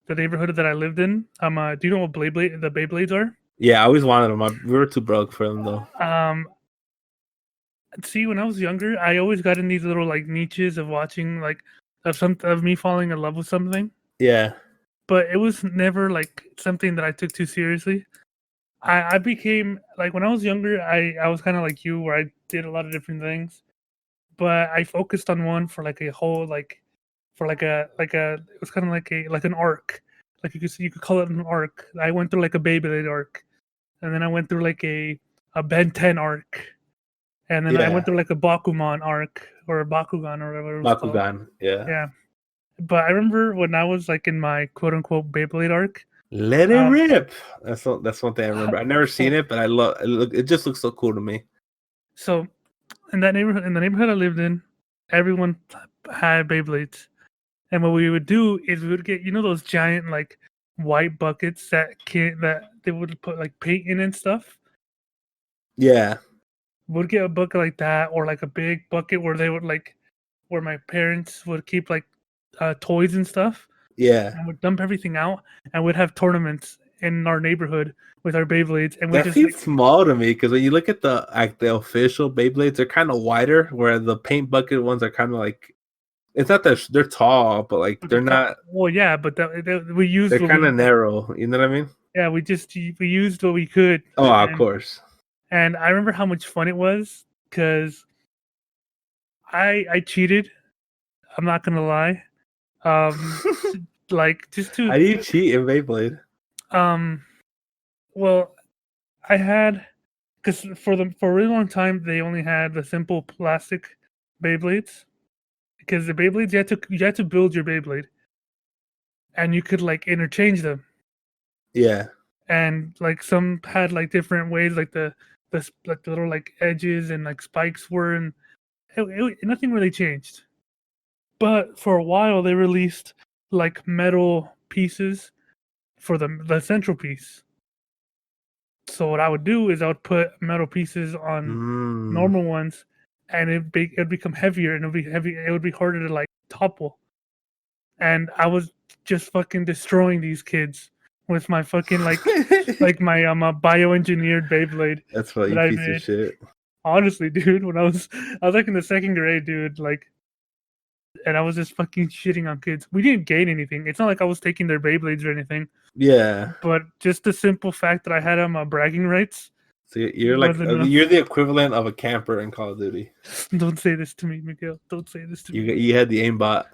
The neighborhood that I lived in. Do you know what the Beyblades are? Yeah, I always wanted them. We were too broke for them though. See, when I was younger, I always got in these little like niches of watching like of me falling in love with something. Yeah. But it was never like something that I took too seriously. I became like when I was younger, I was kind of like you where I did a lot of different things, but I focused on one for like a whole for like a it was kind of like an arc. Like you could call it an arc. I went through like a Beyblade arc, and then I went through like a Ben 10 arc, and then I went through like a Bakuman arc or a Bakugan or whatever it was called. Bakugan, yeah. Yeah. But I remember when I was like in my quote unquote Beyblade arc. Let it rip. That's one thing I remember. I've never seen it, but I love it. It just looks so cool to me. So in the neighborhood I lived in, everyone had Beyblades. And what we would do is we would get those giant like white buckets that they would put like paint in and stuff. Yeah. We'd get a bucket like that, or like a big bucket where they would where my parents would keep like toys and stuff. Yeah. And we'd dump everything out, and we'd have tournaments in our neighborhood with our Beyblades. And that seems small to me because when you look at the official Beyblades, they're kind of wider, where the paint bucket ones are kind of like. It's not that they're tall, but like they're not. Well, yeah, but we used. They're kind of narrow. You know what I mean? Yeah, we used what we could. Oh, of course. And I remember how much fun it was because I cheated. I'm not gonna lie. Like just to. How do you cheat in Beyblade? Well, I had because for a really long time they only had the simple plastic Beyblades. Because the Beyblades, you had to build your Beyblade, and you could like interchange them. Yeah. And like some had like different ways, like the little like edges and like spikes were, and nothing really changed. But for a while, they released like metal pieces for the central piece. So what I would do is I would put metal pieces on normal ones, and it'd become heavier, and it would be harder to like topple. And I was just fucking destroying these kids with my fucking like my bioengineered Beyblade. That's what you piece of shit. Honestly, dude, when I was like in the second grade, dude, like, and I was just fucking shitting on kids. We didn't gain anything. It's not like I was taking their Beyblades or anything. Yeah. But just the simple fact that I had bragging rights. So you're like you're the equivalent of a camper in Call of Duty. Don't say this to me, Miguel. Don't say this to me. You had the aimbot.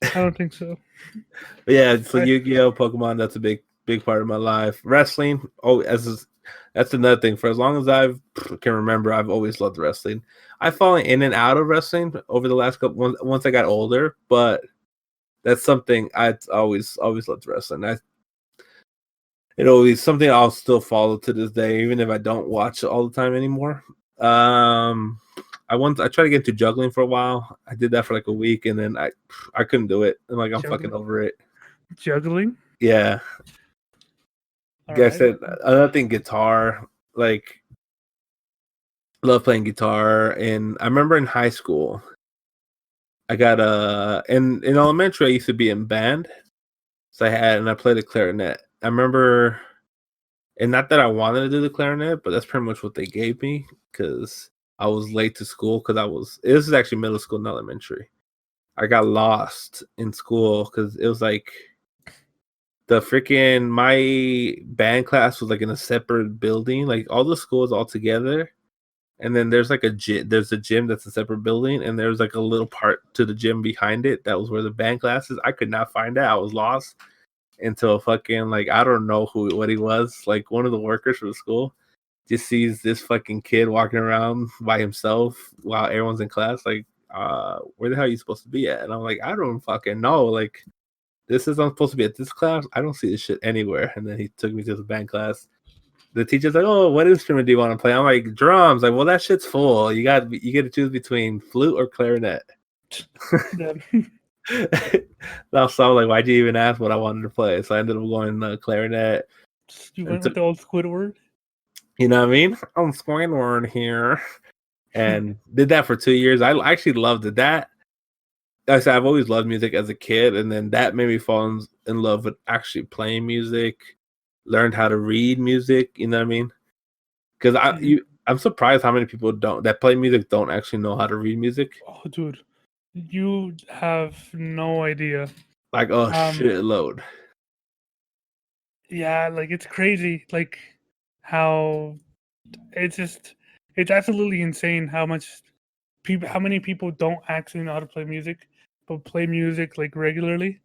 I don't think so. But yeah, so Yu-Gi-Oh, Pokemon, that's a big part of my life. Wrestling, that's another thing. For as long as I can remember, I've always loved wrestling. I've fallen in and out of wrestling over the last couple once I got older, but that's something I always loved wrestling. It always something I'll still follow to this day, even if I don't watch it all the time anymore. I tried to get into juggling for a while. I did that for like a week, and then I couldn't do it. And like I'm fucking over it. Juggling? Yeah. Like I said, another thing, guitar. Like, love playing guitar. And I remember in high school, I got in elementary I used to be in band, so I played the clarinet. I remember, and not that I wanted to do the clarinet, but that's pretty much what they gave me because I was late to school because this is actually middle school and elementary. I got lost in school because it was like the freaking my band class was like in a separate building, like all the schools all together. And then there's like a gym. There's a gym that's a separate building, and there's like a little part to the gym behind it that was where the band class is. I could not find it. I was lost until fucking like I don't know what he was. Like one of the workers for the school just sees this fucking kid walking around by himself while everyone's in class. Like, where the hell are you supposed to be at? And I'm like, I don't fucking know. Like, this is I'm supposed to be at this class. I don't see this shit anywhere. And then he took me to the band class. The teacher's like, "Oh, what instrument do you want to play?" I'm like, "Drums." Like, well, that shit's full. You get to choose between flute or clarinet. So I was like, "Why'd you even ask what I wanted to play?" So I ended up going clarinet. You went with the old Squidward. You know what I mean? I'm Squidward here, and did that for 2 years. I actually loved it. That like I said, I've always loved music as a kid, and then that made me fall in love with actually playing music. Learned how to read music, you know what I mean? Because I'm surprised how many people that play music don't actually know how to read music. Oh, dude, you have no idea. Like a shitload. Yeah, like it's crazy. Like how it's absolutely insane how many people don't actually know how to play music, but play music like regularly.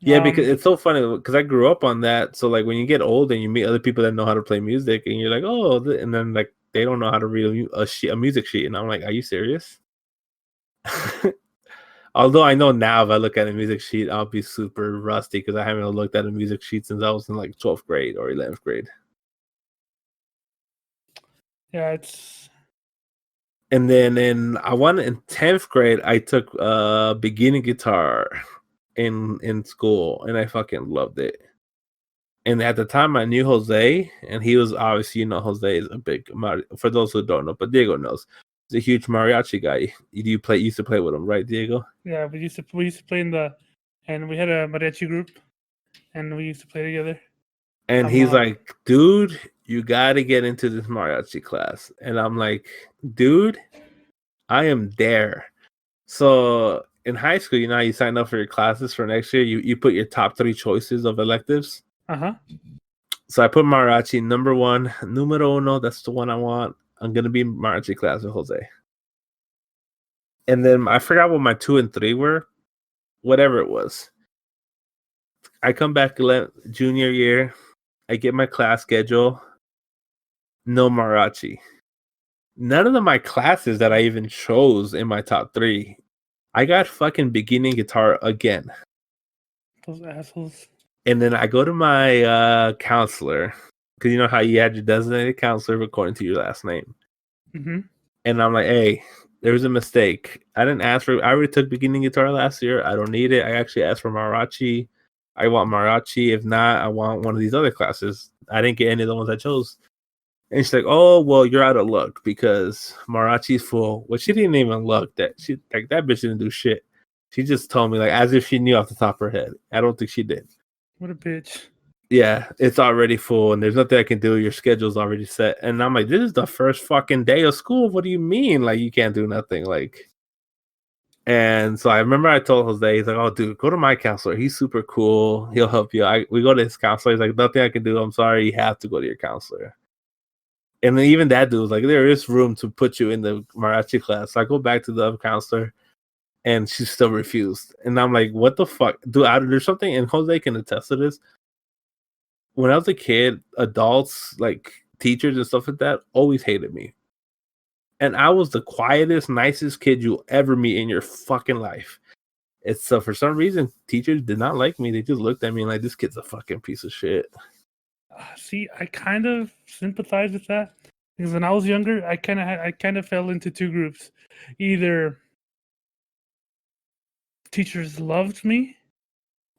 Yeah, because it's so funny because I grew up on that. So like when you get old and you meet other people that know how to play music, and you're like, oh, and then like they don't know how to read a music sheet, and I'm like, are you serious? Although I know now if I look at a music sheet, I'll be super rusty because I haven't looked at a music sheet since I was in like 12th grade or 11th grade. Yeah, And then in 10th grade, I took beginning guitar in school, and I fucking loved it. And at the time, I knew Jose, and he was obviously, Jose is a big for those who don't know, but Diego knows. He's a huge mariachi guy. Used to play with him, right, Diego? Yeah, we used to play and we had a mariachi group, and we used to play together. And he's like, dude, you got to get into this mariachi class. And I'm like, dude, I am there. So in high school, you sign up for your classes for next year. You put your top 3 choices of electives. So I put mariachi number 1, numero uno. That's the one I want. I'm gonna be in mariachi class with Jose. And then I forgot what my 2 and 3 were. Whatever it was. I come back junior year. I get my class schedule. No mariachi. None of my classes that I even chose in my top 3. I got fucking beginning guitar again. Those assholes. And then I go to my counselor, because you know how you had your designated counselor according to your last name. Mm-hmm. And I'm like, hey, there was a mistake. I didn't ask for. I already took beginning guitar last year. I don't need it. I actually asked for mariachi. I want mariachi. If not, I want one of these other classes. I didn't get any of the ones I chose. And she's like, oh, well, you're out of luck because mariachi's full. Well, she didn't even look. That bitch didn't do shit. She just told me like as if she knew off the top of her head. I don't think she did. What a bitch. Yeah, it's already full and there's nothing I can do. Your schedule's already set. And I'm like, this is the first fucking day of school. What do you mean? Like, you can't do nothing? Like, and so I remember I told Jose, he's like, oh, dude, go to my counselor. He's super cool. He'll help you. We go to his counselor. He's like, nothing I can do. I'm sorry. You have to go to your counselor. And then even that dude was like, there is room to put you in the mariachi class. So I go back to the other counselor and she still refused. And I'm like, what the fuck? Dude, there's something, and Jose can attest to this. When I was a kid, adults, like teachers and stuff like that, always hated me. And I was the quietest, nicest kid you'll ever meet in your fucking life. So for some reason, teachers did not like me. They just looked at me like, this kid's a fucking piece of shit. See, I kind of sympathize with that because when I was younger, I kind of fell into 2 groups. Either teachers loved me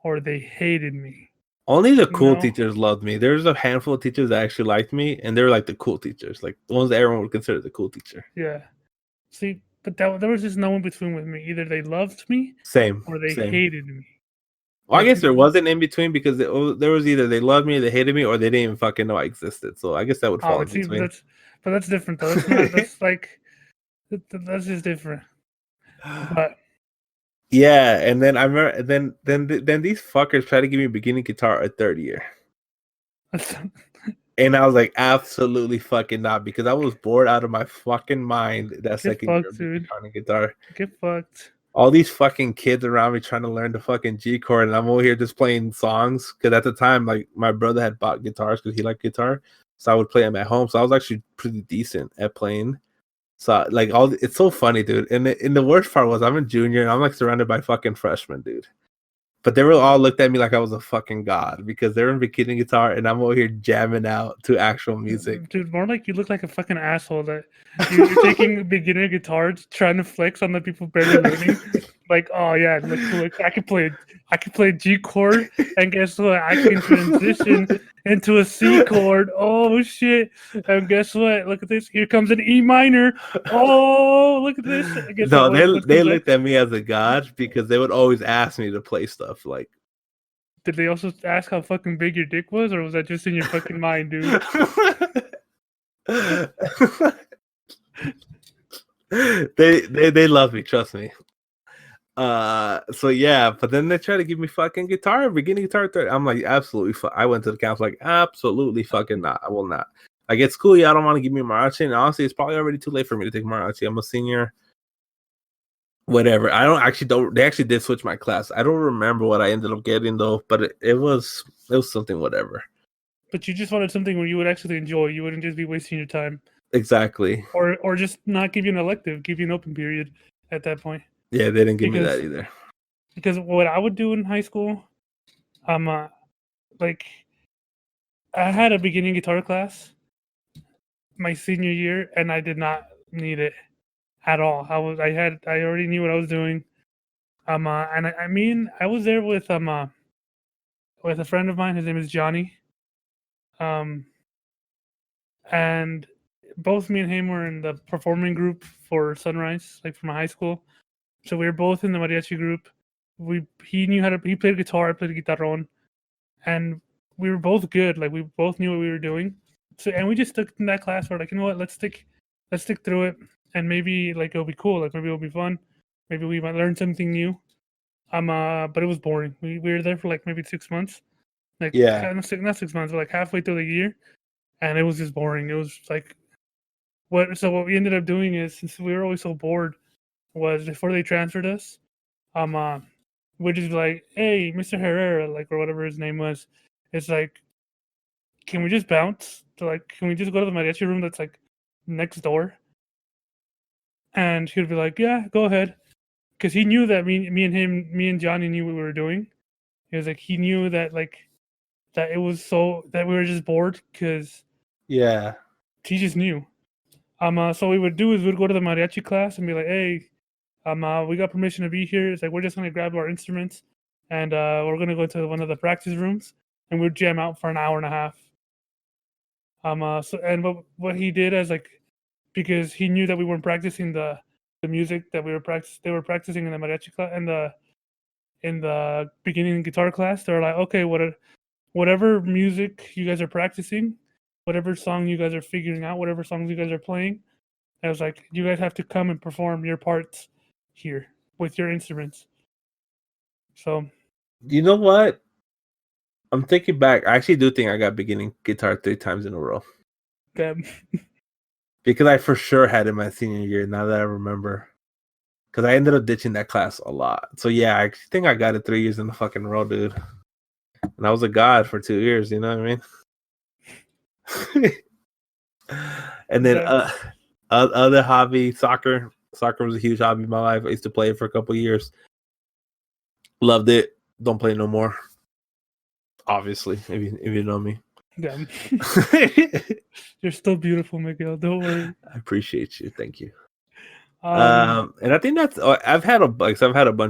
or they hated me. Only the cool teachers loved me. There's a handful of teachers that actually liked me, and they were like the cool teachers, like the ones that everyone would consider the cool teacher. Yeah. See, but there was just no in between with me. Either they loved me, or they hated me. Well, I guess there wasn't in between because there was either they loved me, they hated me, or they didn't even fucking know I existed. So I guess that would fall in between. But that's different though. That's not. That's like that's just different. But Yeah, and then I remember then these fuckers tried to give me a beginning guitar at third year. And I was like, absolutely fucking not, because I was bored out of my fucking mind that Get second year fucked, of dude. learning guitar. Get fucked. All these fucking kids around me trying to learn the fucking G chord, and I'm over here just playing songs. Because at the time, like, my brother had bought guitars because he liked guitar, so I would play them at home. So I was actually pretty decent at playing. So like, it's so funny, dude. And the worst part was I'm a junior and I'm like surrounded by fucking freshmen, dude. But they were all looked at me like I was a fucking god because they're in beginning guitar and I'm over here jamming out to actual music. Dude, more like you look like a fucking asshole that you're taking beginner guitars, trying to flex on the people barely learning. Like, oh yeah, look, I can play a G chord, and guess what? I can transition into a C chord. Oh shit! And guess what? Look at this. Here comes an E minor. Oh, look at this. And guess No, what they comes looked next? at me as a god because they would always ask me to play stuff like. Did they also ask how fucking big your dick was, or was that just in your fucking mind, dude? They love me, trust me. So yeah, but then they try to give me fucking guitar, beginning guitar third. I'm like, absolutely. I went to the council like, absolutely fucking not. I will not. Like, it's cool. Yeah, I don't want to give me mariachi. And honestly, it's probably already too late for me to take mariachi. I'm a senior. Whatever. They actually did switch my class. I don't remember what I ended up getting though, but it was something whatever. But you just wanted something where you would actually enjoy. You wouldn't just be wasting your time. Exactly. Or just not give you an elective, give you an open period at that point. Yeah, they didn't give me that either. Because what I would do in high school, like I had a beginning guitar class my senior year, and I did not need it at all. I already knew what I was doing. And I was there with a friend of mine. His name is Johnny. And both me and him were in the performing group for Sunrise, like from high school. So we were both in the mariachi group. He played guitar, I played guitarron, and we were both good. Like we both knew what we were doing. So and we just stuck in that class. We're like, you know what? Let's stick through it, and maybe like it'll be cool. Like maybe it'll be fun. Maybe we might learn something new. But it was boring. We were there for like maybe 6 months. Like Yeah. not 6 months, but like halfway through the year, and it was just boring. It was like what we ended up doing is, since we were always so bored, was before they transferred us, we're just like, hey, Mr. Herrera, like, or whatever his name was, it's like, can we just bounce to, like, can we just go to the mariachi room that's like next door? And he would be like, yeah, go ahead, because he knew that me and Johnny knew what we were doing. He was like, he knew that that it was that we were just bored because Yeah. he just knew. So what we would do is we'd go to the mariachi class and be like, hey, we got permission to be here. It's like, we're just gonna grab our instruments and we're gonna go to one of the practice rooms and we'd jam out for an hour and a half. What he did is, like, because he knew that we weren't practicing the music that they were practicing in the mariachi class and in the beginning guitar class. They were like, okay, whatever music you guys are practicing, whatever song you guys are figuring out, whatever songs you guys are playing, I was like, you guys have to come and perform your parts here with your instruments. So, you know what? I'm thinking back. I actually do think I got beginning guitar 3 times in a row. them. Because I for sure had it my senior year, now that I remember. Because I ended up ditching that class a lot. So yeah, I think I got it 3 years in the fucking row, dude. And I was a god for 2 years, you know what I mean? And then other hobby, soccer. Soccer was a huge hobby in my life. I used to play it for a couple years. Loved it. Don't play no more. Obviously, if you know me. Them. You're still beautiful, Miguel. Don't worry. I appreciate you. Thank you. And I think that's I've had a bunch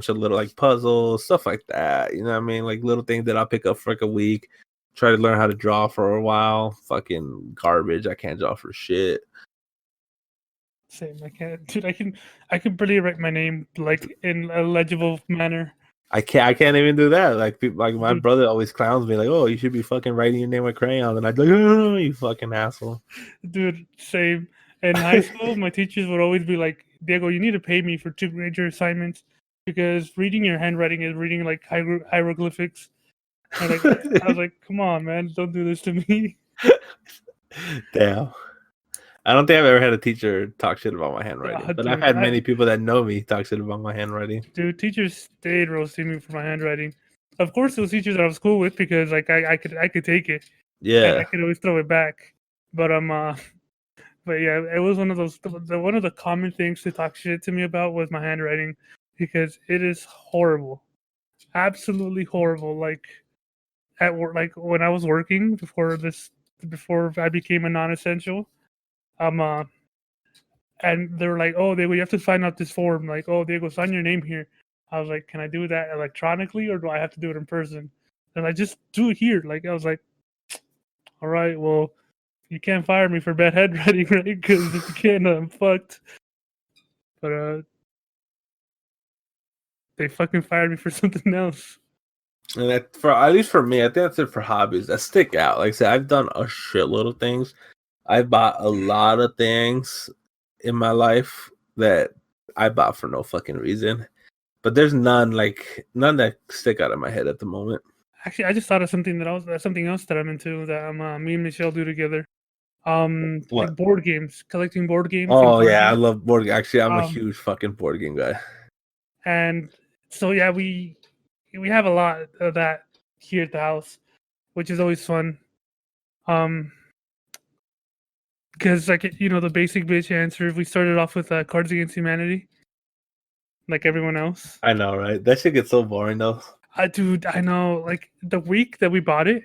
of little like puzzles, stuff like that. You know what I mean? Like little things that I'll pick up for like a week. Try to learn how to draw for a while. Fucking garbage. I can't draw for shit. Same. I can't, dude. I can barely write my name like in a legible manner. I can't even do that. Like my brother always clowns me like, oh, you should be fucking writing your name with crayons, and I'd be like, oh, you fucking asshole. Dude, same. In high school, my teachers would always be like, Diego, you need to pay me for 2 major assignments because reading your handwriting is reading like hieroglyphics. And like I was like, come on, man, don't do this to me. Damn. I don't think I've ever had a teacher talk shit about my handwriting, but I've Dude, had many people that know me talk shit about my handwriting. Dude, teachers stayed roasting me for my handwriting. Of course, it was teachers that I was cool with because like I could take it and I Yeah. could always throw it back. But but yeah, it was one of those. One of the common things to talk shit to me about was my handwriting because it is horrible, absolutely horrible. Like at work, like when I was working before I became a non-essential, um, and they were like, "Oh, we have to find out this form." Like, "Oh, Diego, sign your name here." I was like, "Can I do that electronically, or do I have to do it in person?" And I just do it here. Like, I was like, "All right, well, you can't fire me for bad handwriting, right? Because if you can, I'm fucked." But they fucking fired me for something else. And that, for at least for me, I think that's it for hobbies that stick out. Like I said, I've done a shitload of things. I bought a lot of things in my life that I bought for no fucking reason. But there's none that stick out of my head at the moment. Actually, I just thought of something something else that I'm into that me and Michelle do together. Like What? board games, collecting board games. And Oh card yeah, I games. love board games. Actually, I'm a Um, huge fucking board game guy. and so yeah, we have a lot of that here at the house, which is always fun. Because like the basic bitch answer, we started off with Cards Against Humanity, like everyone else. I know, right? That shit gets so boring though. Dude, I know. Like the week that we bought it,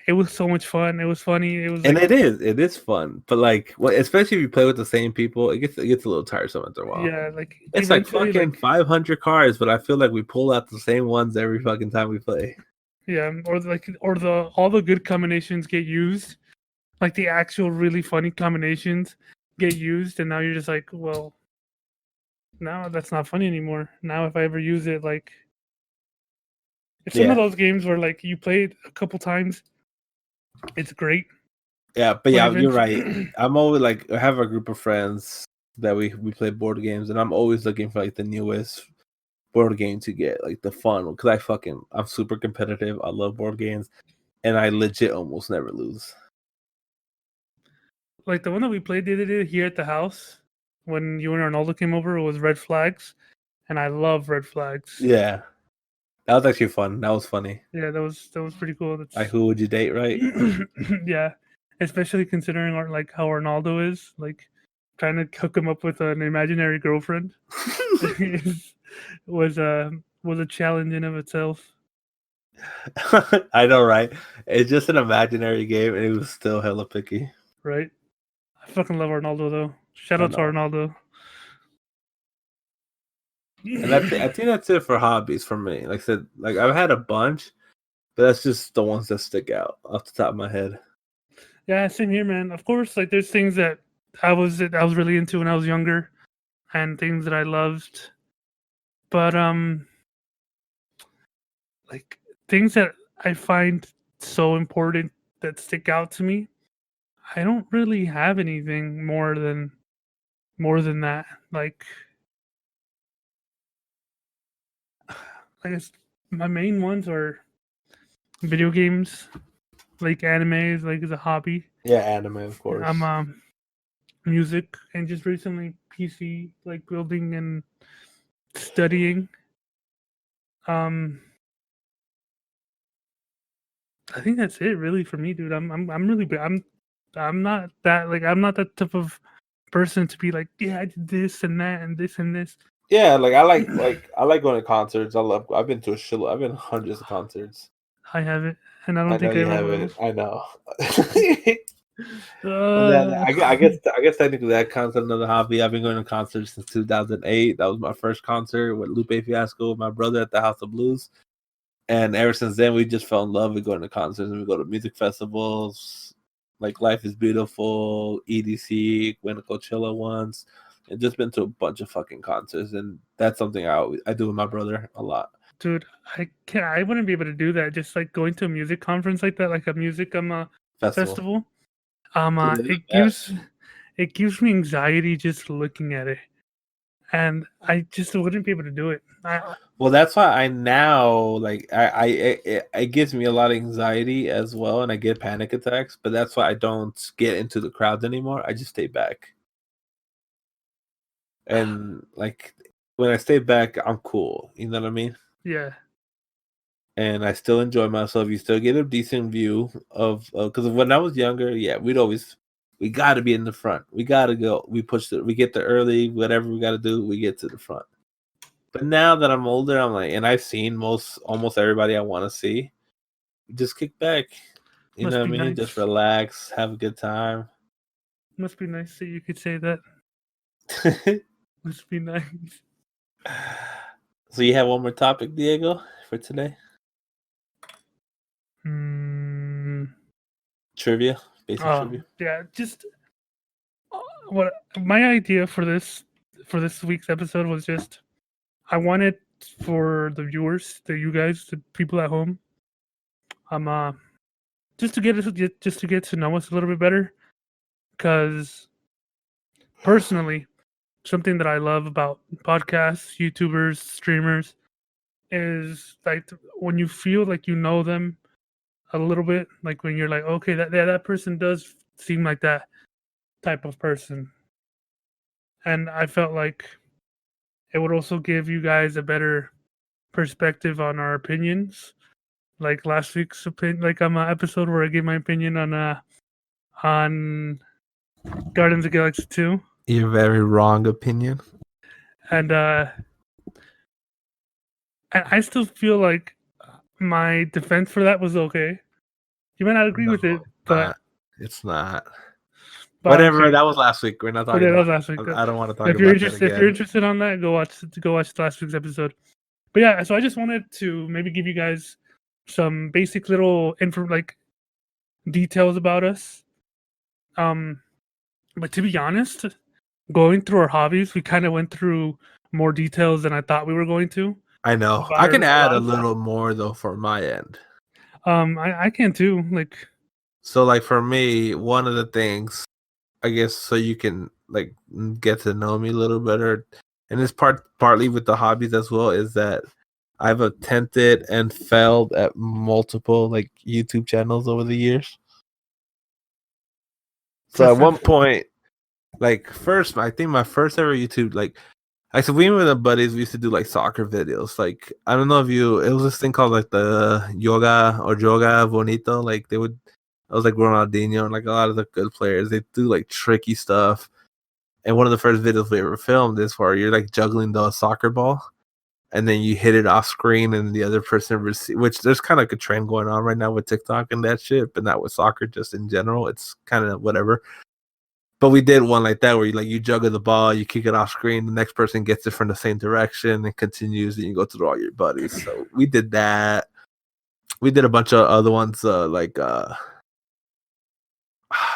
it was so much fun. It was funny. It was And like it is fun. But like, especially if you play with the same people, it gets a little tiresome after a while. yeah, like It's like eventually, fucking like 500 cards, but I feel like we pull out the same ones every fucking time we play. yeah, or all the good combinations get used, like the actual really funny combinations get used, and now you're just like, well, now that's not funny anymore. Now if I ever use it, like it's some of those games where like you play it a couple times, it's great. Yeah, but But yeah, you're right. eventually, I'm always like, I have a group of friends that we play board games, and I'm always looking for like the newest board game to get, like the fun, because I'm super competitive. I love board games, and I legit almost never lose. like the one that we played the other day here at the house when you and Arnaldo came over was Red Flags, and I love Red Flags. Yeah, that was actually fun. That was funny. Yeah, that was pretty cool. Like, who would you date, right? Yeah, especially considering like how Arnaldo is, like trying to hook him up with an imaginary girlfriend was a challenge in of itself. I know, right? It's just an imaginary game, and it was still hella picky. Right? I fucking love Arnaldo though. Shout out to Arnaldo. And I think that's it for hobbies for me. Like I said, like I've had a bunch, but that's just the ones that stick out off the top of my head. Yeah, same here, man. Of course, like there's things that I was really into when I was younger, and things that I loved, but like things that I find so important that stick out to me. I don't really have anything more than that. Like I guess my main ones are video games, like anime is like as a hobby. Yeah, anime, of course. I'm music, and just recently PC, like building and studying. I think that's it really for me, dude. I'm really I'm not that like I'm not that type of person to be like, yeah, I did this and that and this and this. Yeah, like I like going to concerts. I've been to a shitload. I've been to hundreds of concerts. I have it, and I don't I know think I you ever have will. it. I know. But then I guess technically that counts as another hobby. I've been going to concerts since 2008. That was my first concert with Lupe Fiasco with my brother at the House of Blues. And ever since then, we just fell in love with going to concerts, and we go to music festivals, like Life is Beautiful, EDC, went to Coachella once, and just been to a bunch of fucking concerts. And that's something I do with my brother a lot. Dude, I wouldn't be able to do that. Just like going to a music conference like that, like a music festival. Dude, It gives me anxiety just looking at it. and I just wouldn't be able to do it. Well, that's why I now like it gives me a lot of anxiety as well, and I get panic attacks. But that's why I don't get into the crowds anymore. I just stay back, and like when I stay back, I'm cool. You know what I mean? Yeah. And I still enjoy myself. You still get a decent view of because when I was younger, yeah, we got to be in the front. We got to go. We get there early. Whatever we got to do, we get to the front. But now that I'm older, I'm like, and I've seen almost everybody I want to see. Just kick back. You Must know what I be mean? nice. Just relax, have a good time. Must be nice that you could say that. Must be nice. So you have one more topic, Diego, for today? Trivia, basic trivia. Yeah, just what my idea for this week's episode was just I wanted for the viewers, you guys, the people at home, just to get to know us a little bit better, because personally, something that I love about podcasts, YouTubers, streamers is like when you feel like you know them a little bit, like when you're like, okay, that person does seem like that type of person, and I felt like it would also give you guys a better perspective on our opinions. Like last week's episode where I gave my opinion on Guardians of the Galaxy 2. Your very wrong opinion. And I still feel like my defense for that was okay. You might not agree with it, but it's not. But whatever. okay. That was last week. We're not But talking yeah, that was about. last week. I don't want to talk If about you're that interested, again. if you're interested on that, go watch last week's episode. But yeah, so I just wanted to maybe give you guys some basic little details about us. But to be honest, going through our hobbies, we kind of went through more details than I thought we were going to. I know. I can add a little more though for my end. I can too. So like for me, one of the things, I guess, so you can like get to know me a little better, and it's partly with the hobbies as well, is that I've attempted and failed at multiple like YouTube channels over the years. So at one point, like I think my first ever YouTube, like I said, we with the buddies, we used to do like soccer videos. Like I don't know if it was this thing called like the Yoga Bonito. Like it was like Ronaldinho and like a lot of the good players. They do like tricky stuff. And one of the first videos we ever filmed is where you're like juggling the soccer ball, and then you hit it off screen, and the other person which there's kind of like a trend going on right now with TikTok and that shit, but not with soccer, just in general. It's kind of whatever. But we did one like that where you juggle the ball, you kick it off screen, the next person gets it from the same direction and continues, and you go through all your buddies. So we did that. We did a bunch of other ones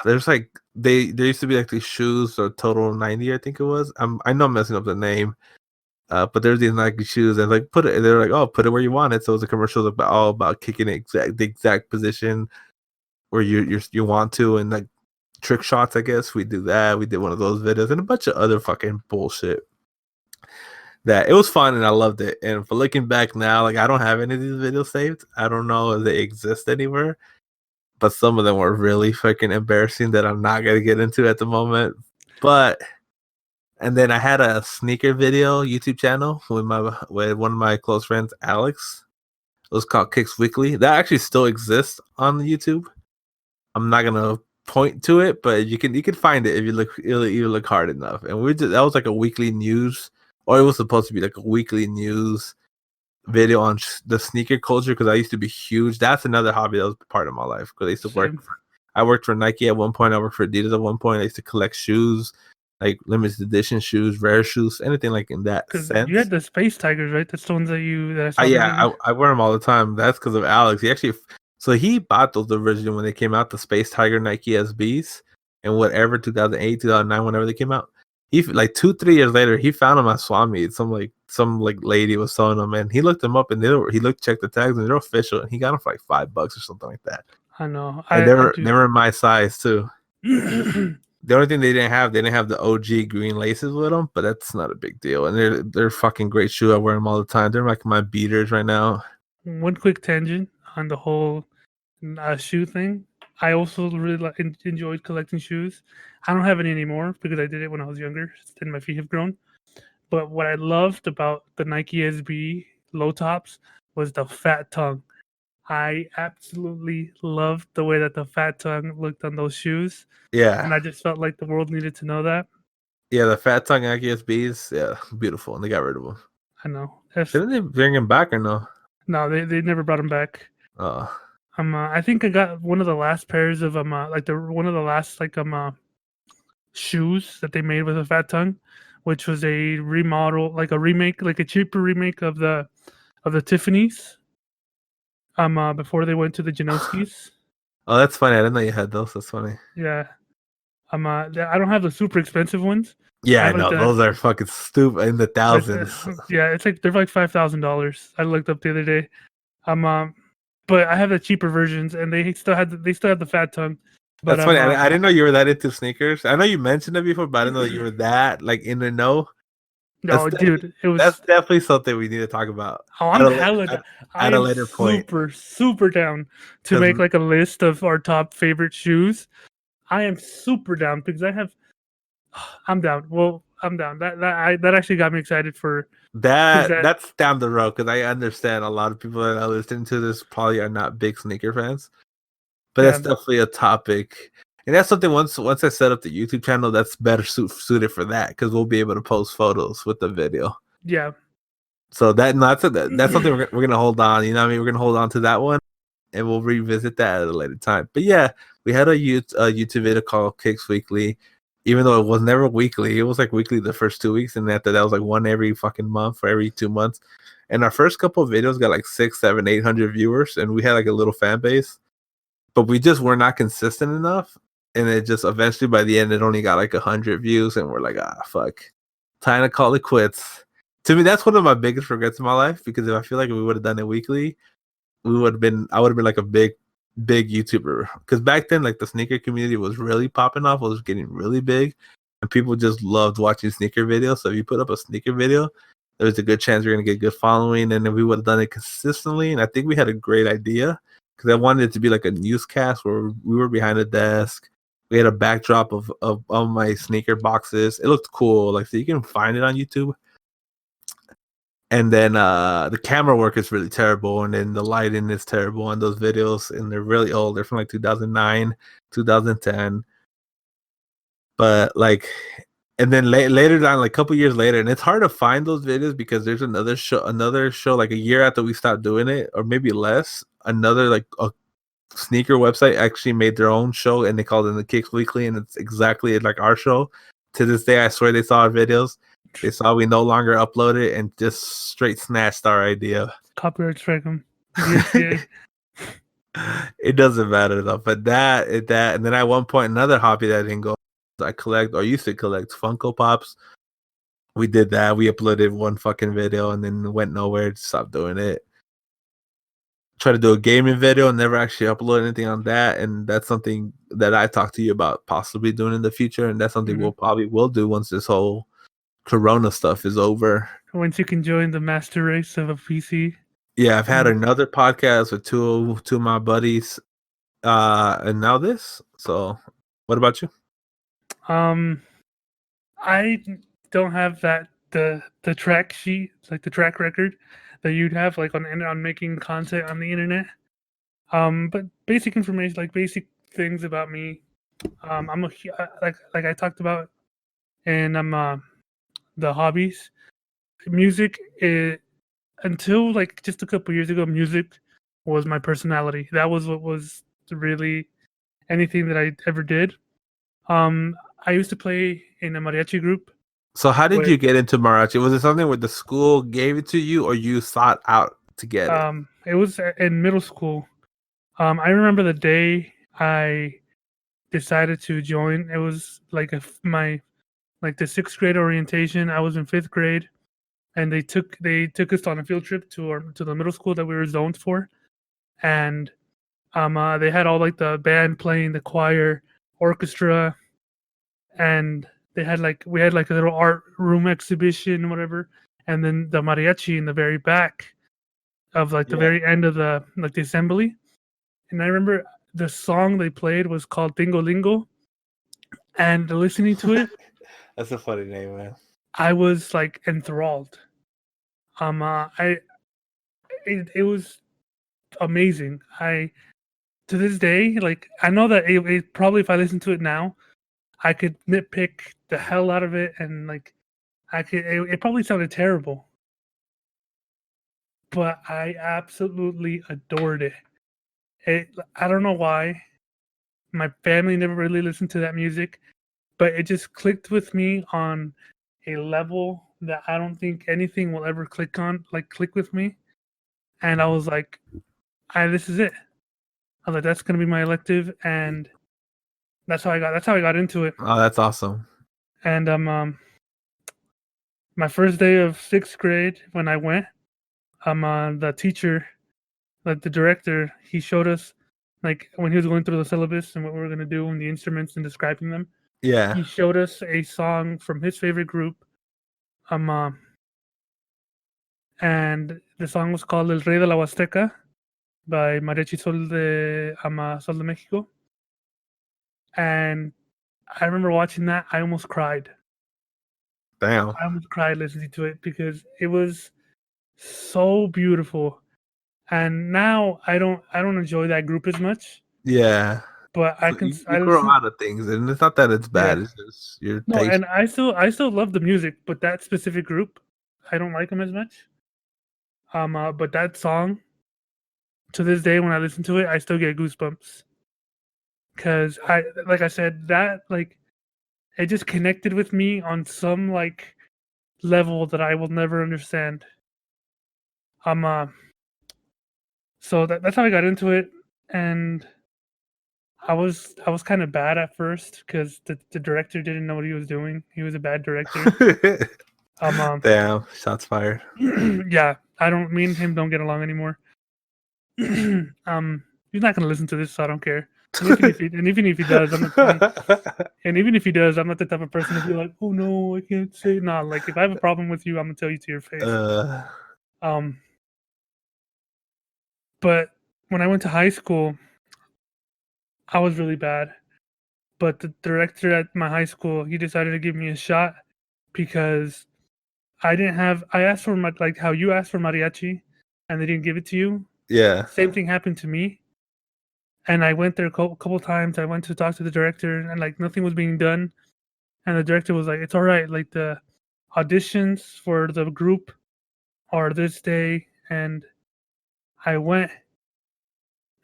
there's like there used to be like these shoes, or Total 90, I think it was. I know I'm messing up the name. But there's these Nike shoes, and like they're like, oh, put it where you want it. So it was a commercial about kicking the exact position where you want to, and like trick shots, I guess. We do that. We did one of those videos and a bunch of other fucking bullshit. That it was fun and I loved it. And for looking back now, like I don't have any of these videos saved. I don't know if they exist anywhere. But some of them were really fucking embarrassing that I'm not gonna get into at the moment. And then I had a sneaker video YouTube channel with one of my close friends, Alex. It was called Kicks Weekly. That actually still exists on YouTube. I'm not gonna point to it, but you can find it if you look hard enough. And that was like a weekly news, or it was supposed to be like a weekly news video on the sneaker culture, because I used to be huge. That's another hobby that was part of my life, because I used to I worked for Nike at one point. I worked for Adidas at one point. I used to collect shoes, like limited edition shoes, rare shoes, anything like in that sense. You had the Space Tigers, right? That's the ones that I saw. I wear them all the time. That's because of Alex. He bought those originally when they came out, the Space Tiger Nike SBs, and whatever 2008, 2009, whenever they came out. He like 2-3 years later, he found them at Swami. Some lady was selling them, and he looked them up, and checked the tags, and they're official. And he got them for like $5 or something like that. I know. And they were my size too. The only thing they didn't have the OG green laces with them, but that's not a big deal. And they're fucking great shoe. I wear them all the time. They're like my beaters right now. One quick tangent on the whole shoe thing. I also really enjoyed collecting shoes. I don't have any anymore because I did it when I was younger and my feet have grown. But what I loved about the Nike SB low tops was the fat tongue. I absolutely loved the way that the fat tongue looked on those shoes, Yeah, and I just felt like the world needed to know that. yeah. The fat tongue IKSBs, yeah, beautiful. And they got rid of them. I know. Didn't they bring them back or no? No, they never brought them back. Uh, I think I got one of the last pairs of like one of the last shoes that they made with a fat tongue, which was a remodel, like a remake, like a cheaper remake of the Tiffany's. Before they went to the Janoskis. oh, that's funny. I didn't know you had those. That's funny. Yeah. I don't have the super expensive ones. Yeah, I have like know. Those are fucking stupid in the thousands. yeah, it's like they're like $5,000. I looked up the other day. But I have the cheaper versions, and they still have the fat tongue. But That's funny. I didn't know you were that into sneakers. I know you mentioned it before, but I didn't know that you were that like in the know. No, dude, it was. That's definitely something we need to talk about. Oh, I'm hella. At a later point. Super down to make like a list of our top favorite shoes. I am super down because I'm down. Well, I'm down. That actually got me excited for that. That's down the road because I understand a lot of people that are listening to this probably are not big sneaker fans, but that's definitely a topic. And that's something once I set up the YouTube channel, that's better suited for that because we'll be able to post photos with the video. Yeah. So that's something we're gonna hold on. You know what I mean? We're gonna hold on to that one, and we'll revisit that at a later time. But yeah, we had a YouTube video called Kicks Weekly, even though it was never weekly. It was like weekly the first 2 weeks, and after that was like one every fucking month or every 2 months. And our first couple of videos got like 6, 7, 800 viewers, and we had like a little fan base, but we just were not consistent enough. And it just eventually by the end, it only got like 100 views, and we're like, fuck, time to call it quits. To me, that's one of my biggest regrets in my life because if I feel like we would have done it weekly, I would have been like a big YouTuber. Because back then, like the sneaker community was really popping off, it was getting really big, and people just loved watching sneaker videos. So if you put up a sneaker video, there's a good chance you're gonna get good following, and then we would have done it consistently. And I think we had a great idea because I wanted it to be like a newscast where we were behind a desk. We had a backdrop of my sneaker boxes. It looked cool, like so you can find it on YouTube. And then the camera work is really terrible, and then the lighting is terrible on those videos, and they're really old. They're from like 2009, 2010. But like, and then later down, like a couple years later, and it's hard to find those videos because there's another show like a year after we stopped doing it, or maybe less. Another like a sneaker website actually made their own show, and they called it the Kicks Weekly, and it's exactly like our show. To this day, I swear they saw our videos. They saw we no longer uploaded and just straight snatched our idea. Copyright strike them. It doesn't matter though. But that, and then at one point, another hobby that I didn't go. I collect or used to collect Funko Pops. We did that. We uploaded one fucking video and then went nowhere. Stopped doing it. Try to do a gaming video and never actually upload anything on that. And that's something that I talked to you about possibly doing in the future. And that's something we'll probably will do once this whole Corona stuff is over. Once you can join the master race of a PC. Yeah, I've had another podcast with two of my buddies, and now this. So, what about you? I don't have the track sheet, like the track record that you'd have, like on making content on the internet. But basic information, like basic things about me. I'm a like I talked about, and I'm the hobbies. Music is, until like just a couple years ago, music was my personality. That was what was really anything that I ever did. I used to play in a mariachi group. So how did you get into mariachi? Was it something where the school gave it to you, or you sought out to get it? It was in middle school. I remember the day I decided to join. It was like the 6th grade orientation. I was in 5th grade, and they took us on a field trip to the middle school that we were zoned for, and they had all like the band playing, the choir, orchestra, and we had like a little art room exhibition, whatever, and then the mariachi in the very back of like the Yeah. very end of the assembly. And I remember the song they played was called Dingo Lingo, and listening to it, That's a funny name, man. I was like enthralled. I it was amazing. I To this day, like I know that it probably if I listen to it now, I could nitpick the hell out of it, and like it probably sounded terrible, but I absolutely adored it. I don't know why. My family never really listened to that music, but it just clicked with me on a level that I don't think anything will ever click with me. And I was like, this is it. I was like, that's gonna be my elective, and that's how I got into it. Oh, that's awesome. And my first day of 6th grade when I went, the teacher, like the director, he showed us like when he was going through the syllabus and what we were gonna do and the instruments and describing them. Yeah. He showed us a song from his favorite group, um, and the song was called "El Rey de la Huasteca" by Mariachi Sol de Mexico. And I remember watching that. I almost cried. Damn. I almost cried listening to it because it was so beautiful. And now I don't enjoy that group as much, Yeah. but So you I grow listen. out of things, and it's not that it's bad. Yeah, It's just your no, taste. and I still love the music, but that specific group, I don't like them as much. But that song, to this day, when I listen to it, I still get goosebumps because like I said, that like it just connected with me on some like level that I will never understand. Um, uh, so that's how I got into it, and I was kind of bad at first because the director didn't know what he was doing. He was a bad director. Damn, shots fired. Yeah, I don't. Me and him don't get along anymore. He's not gonna listen to this, so I don't care. And even if he does, and even if he does, I'm not the type of person to be like, oh no, I can't say. Nah, like if I have a problem with you, I'm gonna tell you to your face. uh, Um, but when I went to high school, I was really bad. But the director at my high school, he decided to give me a shot because I didn't have. I asked for like how you asked for mariachi, and they didn't give it to you. yeah, Same thing happened to me, and I went there a couple times. I went to talk to the director, and like nothing was being done. And the director was like, "It's all right. Like the auditions for the group are this day." And I went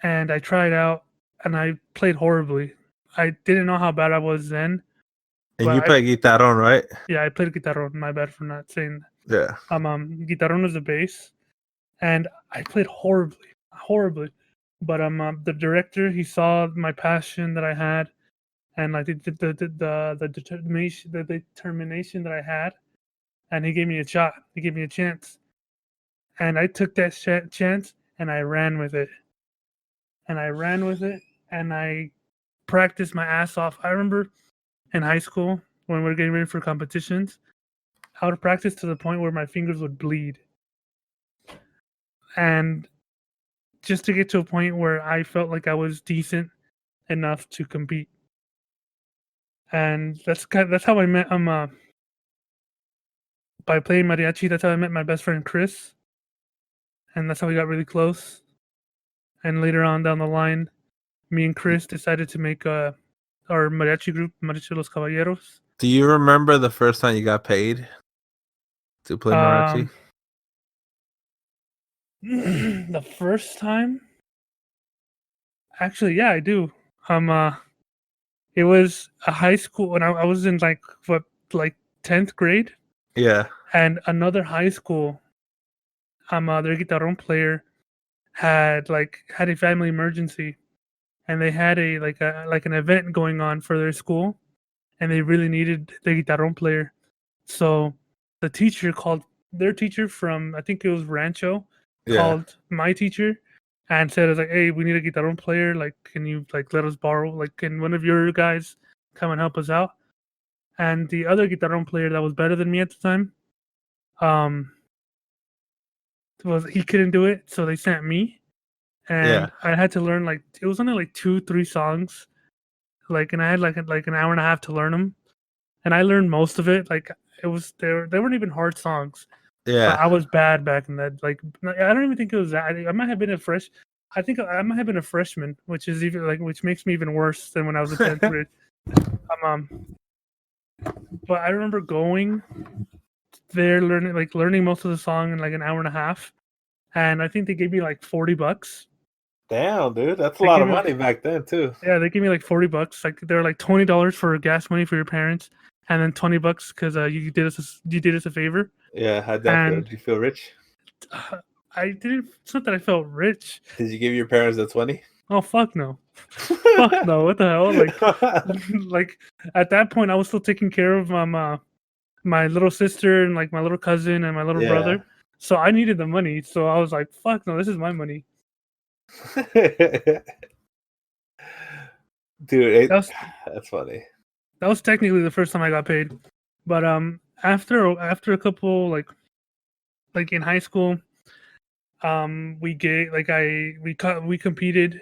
and I tried out, and I played horribly. I didn't know how bad I was then, and but you play guitarron, right? I played guitarron. My bad for not saying Yeah. that. Guitarron is the bass, and I played horribly. But the director, he saw my passion that I had, and like the determination that I had, and he gave me a shot. He gave me a chance, and I took that chance and I ran with it. And I ran with it, and I practiced my ass off. I remember in high school when we were getting ready for competitions, I would practice to the point where my fingers would bleed, and just to get to a point where I felt like I was decent enough to compete. And that's how I met by playing mariachi. That's how I met my best friend Chris, and that's how we got really close. And later on down the line, me and Chris decided to make our mariachi group, Mariachi Los Caballeros. Do you remember the first time you got paid to play mariachi? Um, the first time, actually, yeah, I do. It was a high school when I was in like 10th grade, Yeah, and another high school. Their guitarron player had a family emergency, and they had an event going on for their school, and they really needed the guitarron player. So the teacher called their teacher from, I think it was Rancho, yeah. called my teacher and said, "It's like, hey, we need a guitarron player. Like, can you like let us borrow? Like, can one of your guys come and help us out?" and the other guitarron player that was better than me at the time, um, he couldn't do it, so they sent me, Yeah. and I had to learn like it was only like 2-3 songs, like, and I had like an hour and a half to learn them, and I learned most of it. Like it was they weren't even hard songs. But Yeah. I was bad back in that. Like I don't even think it was that. I might have been I think I might have been a freshman, which is even like which makes me even worse than when I was in 10th grade. But I remember going there learning most of the song in like an hour and a half, and I think they gave me like $40. Damn, dude, that's a They lot gave of me money back then too. Yeah, they gave me like $40. Like they were like $20 for gas money for your parents, and then $20 because you did us a favor. Yeah, how'd that feel? And Did you feel rich? I didn't. It's not that I felt rich. Did you give your parents the 20? Oh fuck no. Fuck no! What the hell? Like, like at that point, I was still taking care of my little sister and like my little cousin and my little Yeah. brother. So I needed the money. So I was like, "Fuck no! This is my money." Dude, That was that's funny. that was technically the first time I got paid. But after a couple like in high school, we competed.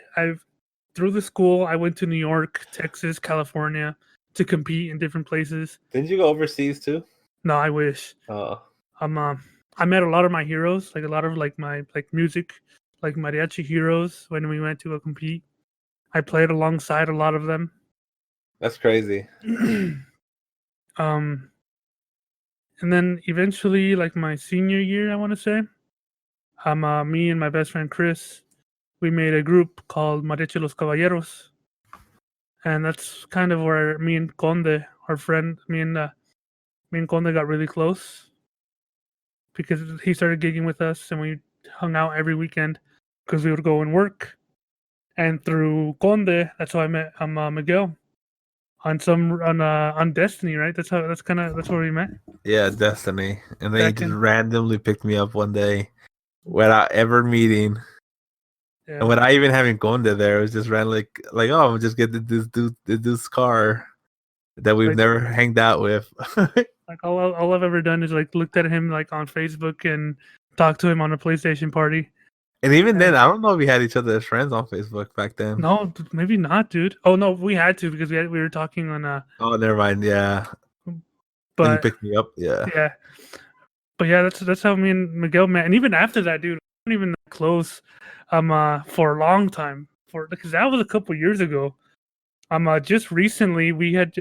Through the school, I went to New York, Texas, California to compete in different places. Didn't you go overseas too? No, I wish. Oh. I met a lot of my heroes, like a lot of like my like music, like mariachi heroes when we went to go compete. I played alongside a lot of them. That's crazy. And then eventually, like my senior year, I want to say, me and my best friend Chris, we made a group called Mariachi Los Caballeros, and that's kind of where me and Conde, our friend, me and Conde got really close because he started gigging with us, and we hung out every weekend because we would go and work. And through Conde, that's how I met Miguel on Destiny, right? That's where we met. Yeah, Destiny. And then Back he just in randomly picked me up one day without ever meeting. yeah, And without even having Conde there, it was just randomly like, oh, I'm just getting this dude's car that we've like never hanged out with. like all I've ever done is like looked at him like on Facebook and talked to him on a PlayStation party. And even then, I don't know if we had each other as friends on Facebook back then. No, maybe not, dude. Oh no, we had to because we were talking on Oh, never mind. Yeah. When you but picked me up, yeah. yeah. But yeah, that's how me and Miguel met. And even after that, dude, we weren't even that close for a long time. Because that was a couple years ago. Just recently we got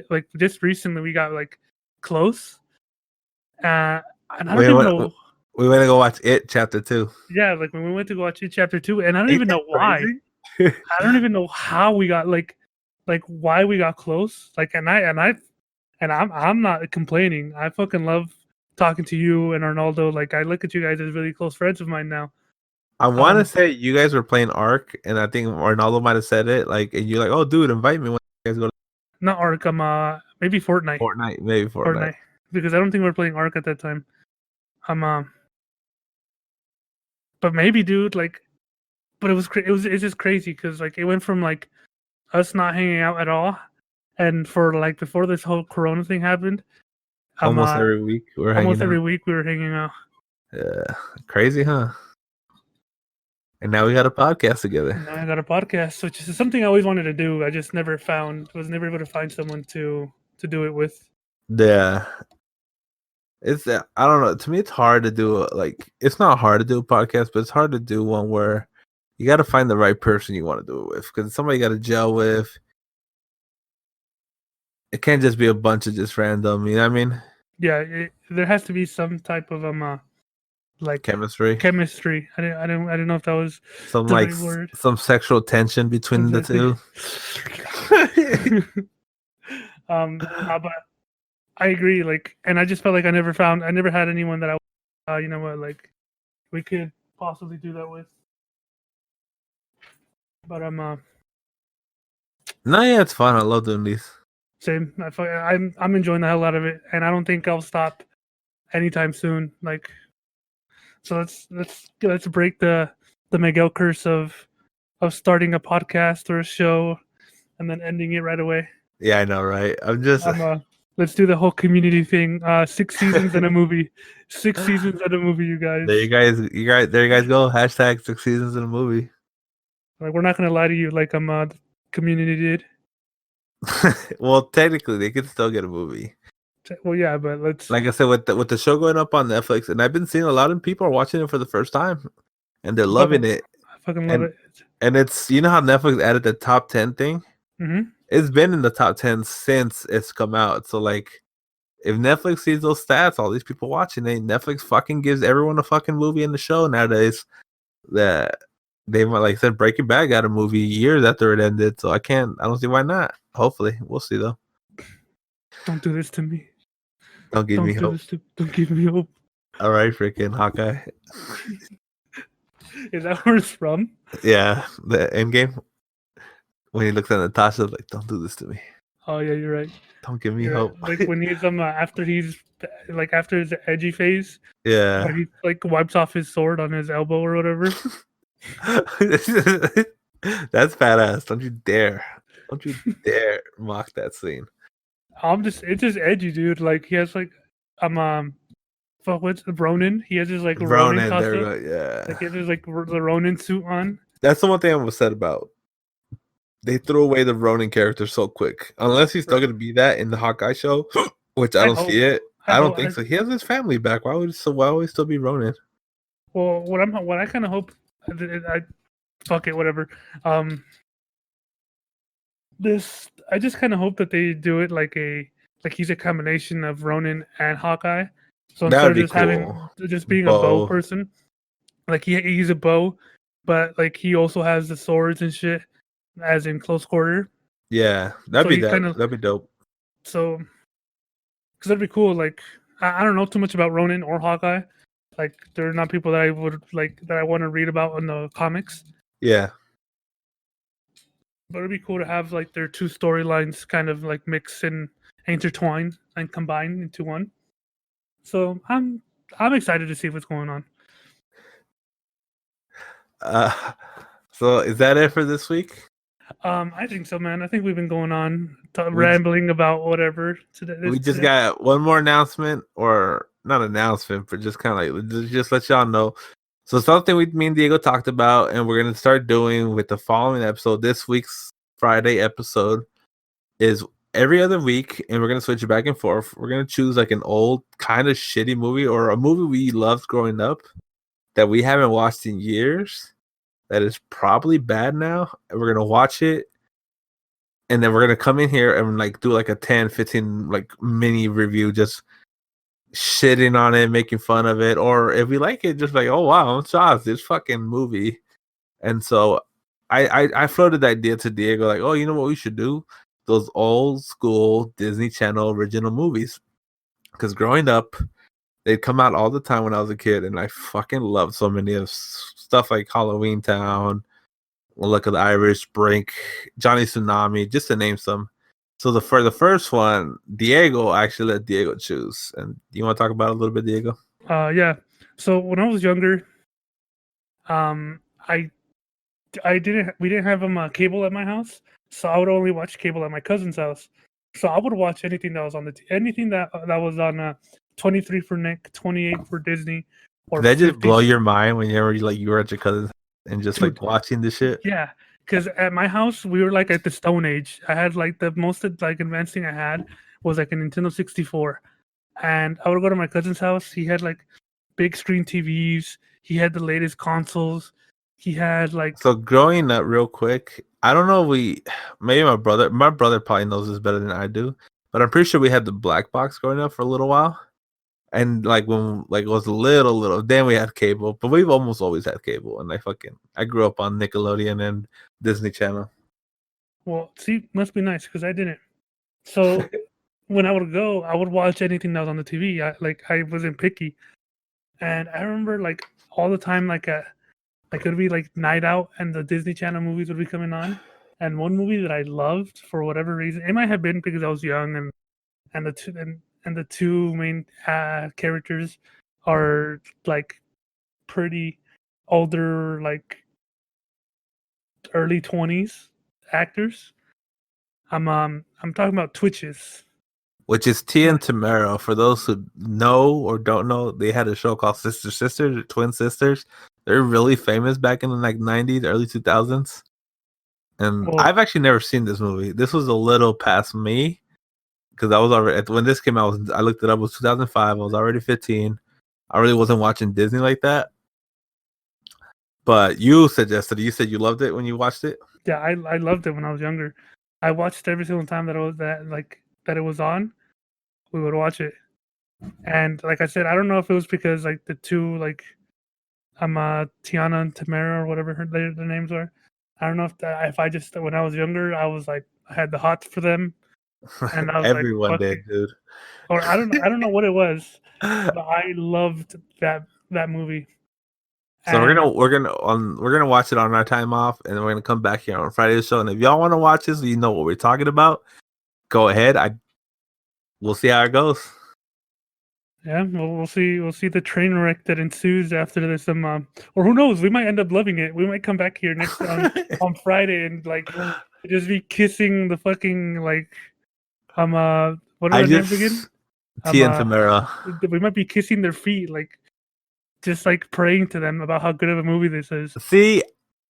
like close. And I don't even know. We went to go watch It Chapter 2. Yeah, like when we went to go watch it chapter 2, and I don't Ain't even that know why. crazy? I don't even know how we got like why we got close. Like I'm not complaining. I fucking love talking to you and Arnaldo. Like I look at you guys as really close friends of mine now. I want to say you guys were playing Ark, and I think Arnaldo might have said it. Like, and you're like, "Oh, dude, invite me when you guys go to Not Ark. Maybe Fortnite. Maybe Fortnite." Because I don't think we were playing Ark at that time. But maybe, dude. Like, but it's just crazy because like it went from like us not hanging out at all, and for like before this whole Corona thing happened, Almost every week we were hanging out. Yeah, crazy, huh? And now we got a podcast together. Now I got a podcast, which is something I always wanted to do. I just never was never able to find someone to do it with. Yeah. It's I don't know. To me, it's hard to do. It's not hard to do a podcast, but it's hard to do one where you got to find the right person you want to do it with, because somebody you got to gel with. It can't just be a bunch of just random. You know what I mean? Yeah, there has to be some type of like chemistry. I didn't know if that was some the like right word. Some sexual tension between the two. But I agree. Like, and I just felt like I never had anyone that I, you know what, like we could possibly do that with. But no, yeah, it's fun. I love doing these. Same. I'm enjoying the hell out of it, and I don't think I'll stop anytime soon. Like, so let's break the Miguel curse of starting a podcast or a show and then ending it right away. Yeah, I know, right? Let's do the whole community thing. 6 seasons and a movie. 6 seasons and a movie, you guys. There you guys go. Hashtag 6 seasons in a movie. Like, we're not gonna lie to you, like the community did. Well, technically, they could still get a movie. Well, yeah, but let's. Like I said, with the show going up on Netflix, and I've been seeing a lot of people are watching it for the first time, and they're loving it. I fucking love it. And it's, you know how Netflix added the top 10 thing? Mm-hmm. It's been in the top 10 since it's come out. So like, if Netflix sees those stats, all these people watching it, Netflix fucking gives everyone a fucking movie in the show nowadays. That they might, like I said, Breaking Bad got a movie years after it ended. So I don't see why not. Hopefully, we'll see though. Don't do this to me. Don't give me hope. Don't give me hope. All right, freaking Hawkeye. Is that where it's from? Yeah, the end game. When he looks at Natasha, like, don't do this to me. Oh yeah, you're right. Don't give me hope. Right. Like when he's after his edgy phase. Yeah. Where he like wipes off his sword on his elbow or whatever. That's badass. Don't you dare. Don't you dare mock that scene. It's just edgy, dude. Like he has like what's the Ronin? He has his like Ronin costume. Yeah. Like he has his like the Ronin suit on. That's the one thing I'm upset about. They threw away the Ronin character so quick. Unless he's still gonna be that in the Hawkeye show, which I don't see it. I don't think so. He has his family back. Why would he still be Ronin? Well, what I kind of hope, I fuck it, whatever. I just kind of hope that they do it like he's a combination of Ronin and Hawkeye. So instead of just being a bow person, like he's a bow, but like he also has the swords and shit, as in close quarter. Yeah, that'd be dope. So, because that'd be cool. Like I don't know too much about Ronin or Hawkeye. Like they're not people that I would like that I want to read about in the comics. Yeah. But it'd be cool to have like their two storylines kind of like mix and intertwine and combine into one. So I'm excited to see what's going on. So is that it for this week? I think so, man. I think we've been going on rambling about whatever today. We just got one more announcement, or not announcement, but just kind of like just let y'all know. So something me and Diego talked about, and we're gonna start doing with the following episode. This week's Friday episode is every other week, and we're gonna switch it back and forth. We're gonna choose like an old kind of shitty movie or a movie we loved growing up that we haven't watched in years, that is probably bad now, and we're gonna watch it, and then we're gonna come in here and like do like a 10-15 like mini review, just shitting on it, making fun of it, or if we like it, just like, oh wow, I'm shocked, this fucking movie. And so I floated the idea to Diego, like, oh, you know what we should do? Those old school Disney Channel original movies, because growing up they'd come out all the time when I was a kid, and I fucking loved so many of stuff like Halloween Town, Luck of the Irish, Brink, Johnny Tsunami, just to name some. So for the first one, Diego, actually let Diego choose. And you want to talk about it a little bit, Diego? Yeah. So when I was younger, we didn't have cable at my house, so I would only watch cable at my cousin's house. So I would watch anything that was on anything that was on 23 for Nick, 28 for Disney. Or did that just blow your mind when you were at your cousin's and just like watching this shit? Yeah, because at my house we were like at the Stone Age. I had like the most like advanced thing I had was like a Nintendo 64, and I would go to my cousin's house. He had like big screen TVs. He had the latest consoles. He had like. So growing up, real quick, I don't know. Maybe my brother probably knows this better than I do, but I'm pretty sure we had the black box growing up for a little while. And like when it was little, then we had cable, but we've almost always had cable. And I grew up on Nickelodeon and Disney Channel. Well, see, must be nice because I didn't. So when I would go, I would watch anything that was on the TV. I wasn't picky, and I remember like all the time it would be like night out and the Disney Channel movies would be coming on. And one movie that I loved for whatever reason, it might have been because I was young and the two main characters are like pretty older, like early 20s actors. I'm talking about Twitches. which is Tia and Tamara. For those who know or don't know, they had a show called Sister Sister, Twin Sisters. They're really famous back in the like 90s, early 2000s. And I've actually never seen this movie. This was a little past me because I was already when this came out. I looked it up. It was 2005. I was already 15. I really wasn't watching Disney like that. But you suggested it. You said you loved it when you watched it. Yeah, I loved it when I was younger. I watched every single time that it was on. We would watch it, and like I said, I don't know if it was because like the two like Tiana and Tamara or whatever their names are. I don't know if I just when I was younger I was like I had the hots for them, and I was Everyone like, did, dude. Or I don't know what it was, but I loved that movie. So we're gonna watch it on our time off, and then we're gonna come back here on Friday's show. And if y'all want to watch this, you know what we're talking about. Go ahead. We'll see how it goes. Yeah, we'll see. We'll see the train wreck that ensues after this. Or who knows? We might end up loving it. We might come back here next on Friday and like just be kissing the fucking like what are their names again? Tia and Tamara. We might be kissing their feet, like just like praying to them about how good of a movie this is. See,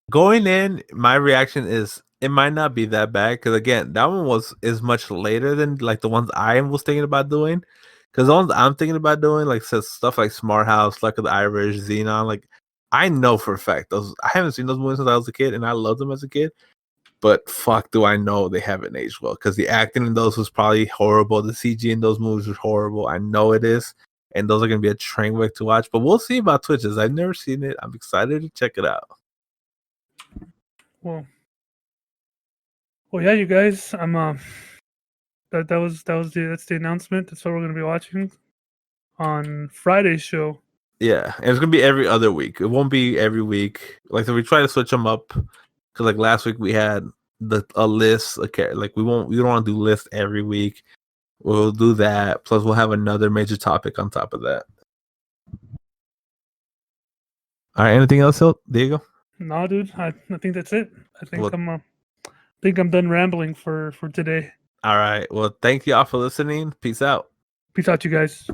going in, my reaction is it might not be that bad because again, that one is much later than like the ones I was thinking about doing. Because the ones I'm thinking about doing, like stuff like Smart House, Luck of the Irish, Xenon, like I know for a fact those I haven't seen those movies since I was a kid, and I loved them as a kid. But fuck, do I know they haven't aged well? Because the acting in those was probably horrible. The CG in those movies was horrible. I know it is, and those are gonna be a train wreck to watch. But we'll see about Twitches. I've never seen it. I'm excited to check it out. Well, yeah, you guys. That's the announcement. That's what we're gonna be watching on Friday's show. Yeah, and it's gonna be every other week. It won't be every week. Like so we try to switch them up because like last week we had a list. Okay, like we don't want to do lists every week. We'll do that. Plus we'll have another major topic on top of that. All right. Anything else, Diego? No, dude. I think that's it. I think I'm done rambling for today. All right. Well, thank y'all for listening. Peace out. Peace out, you guys.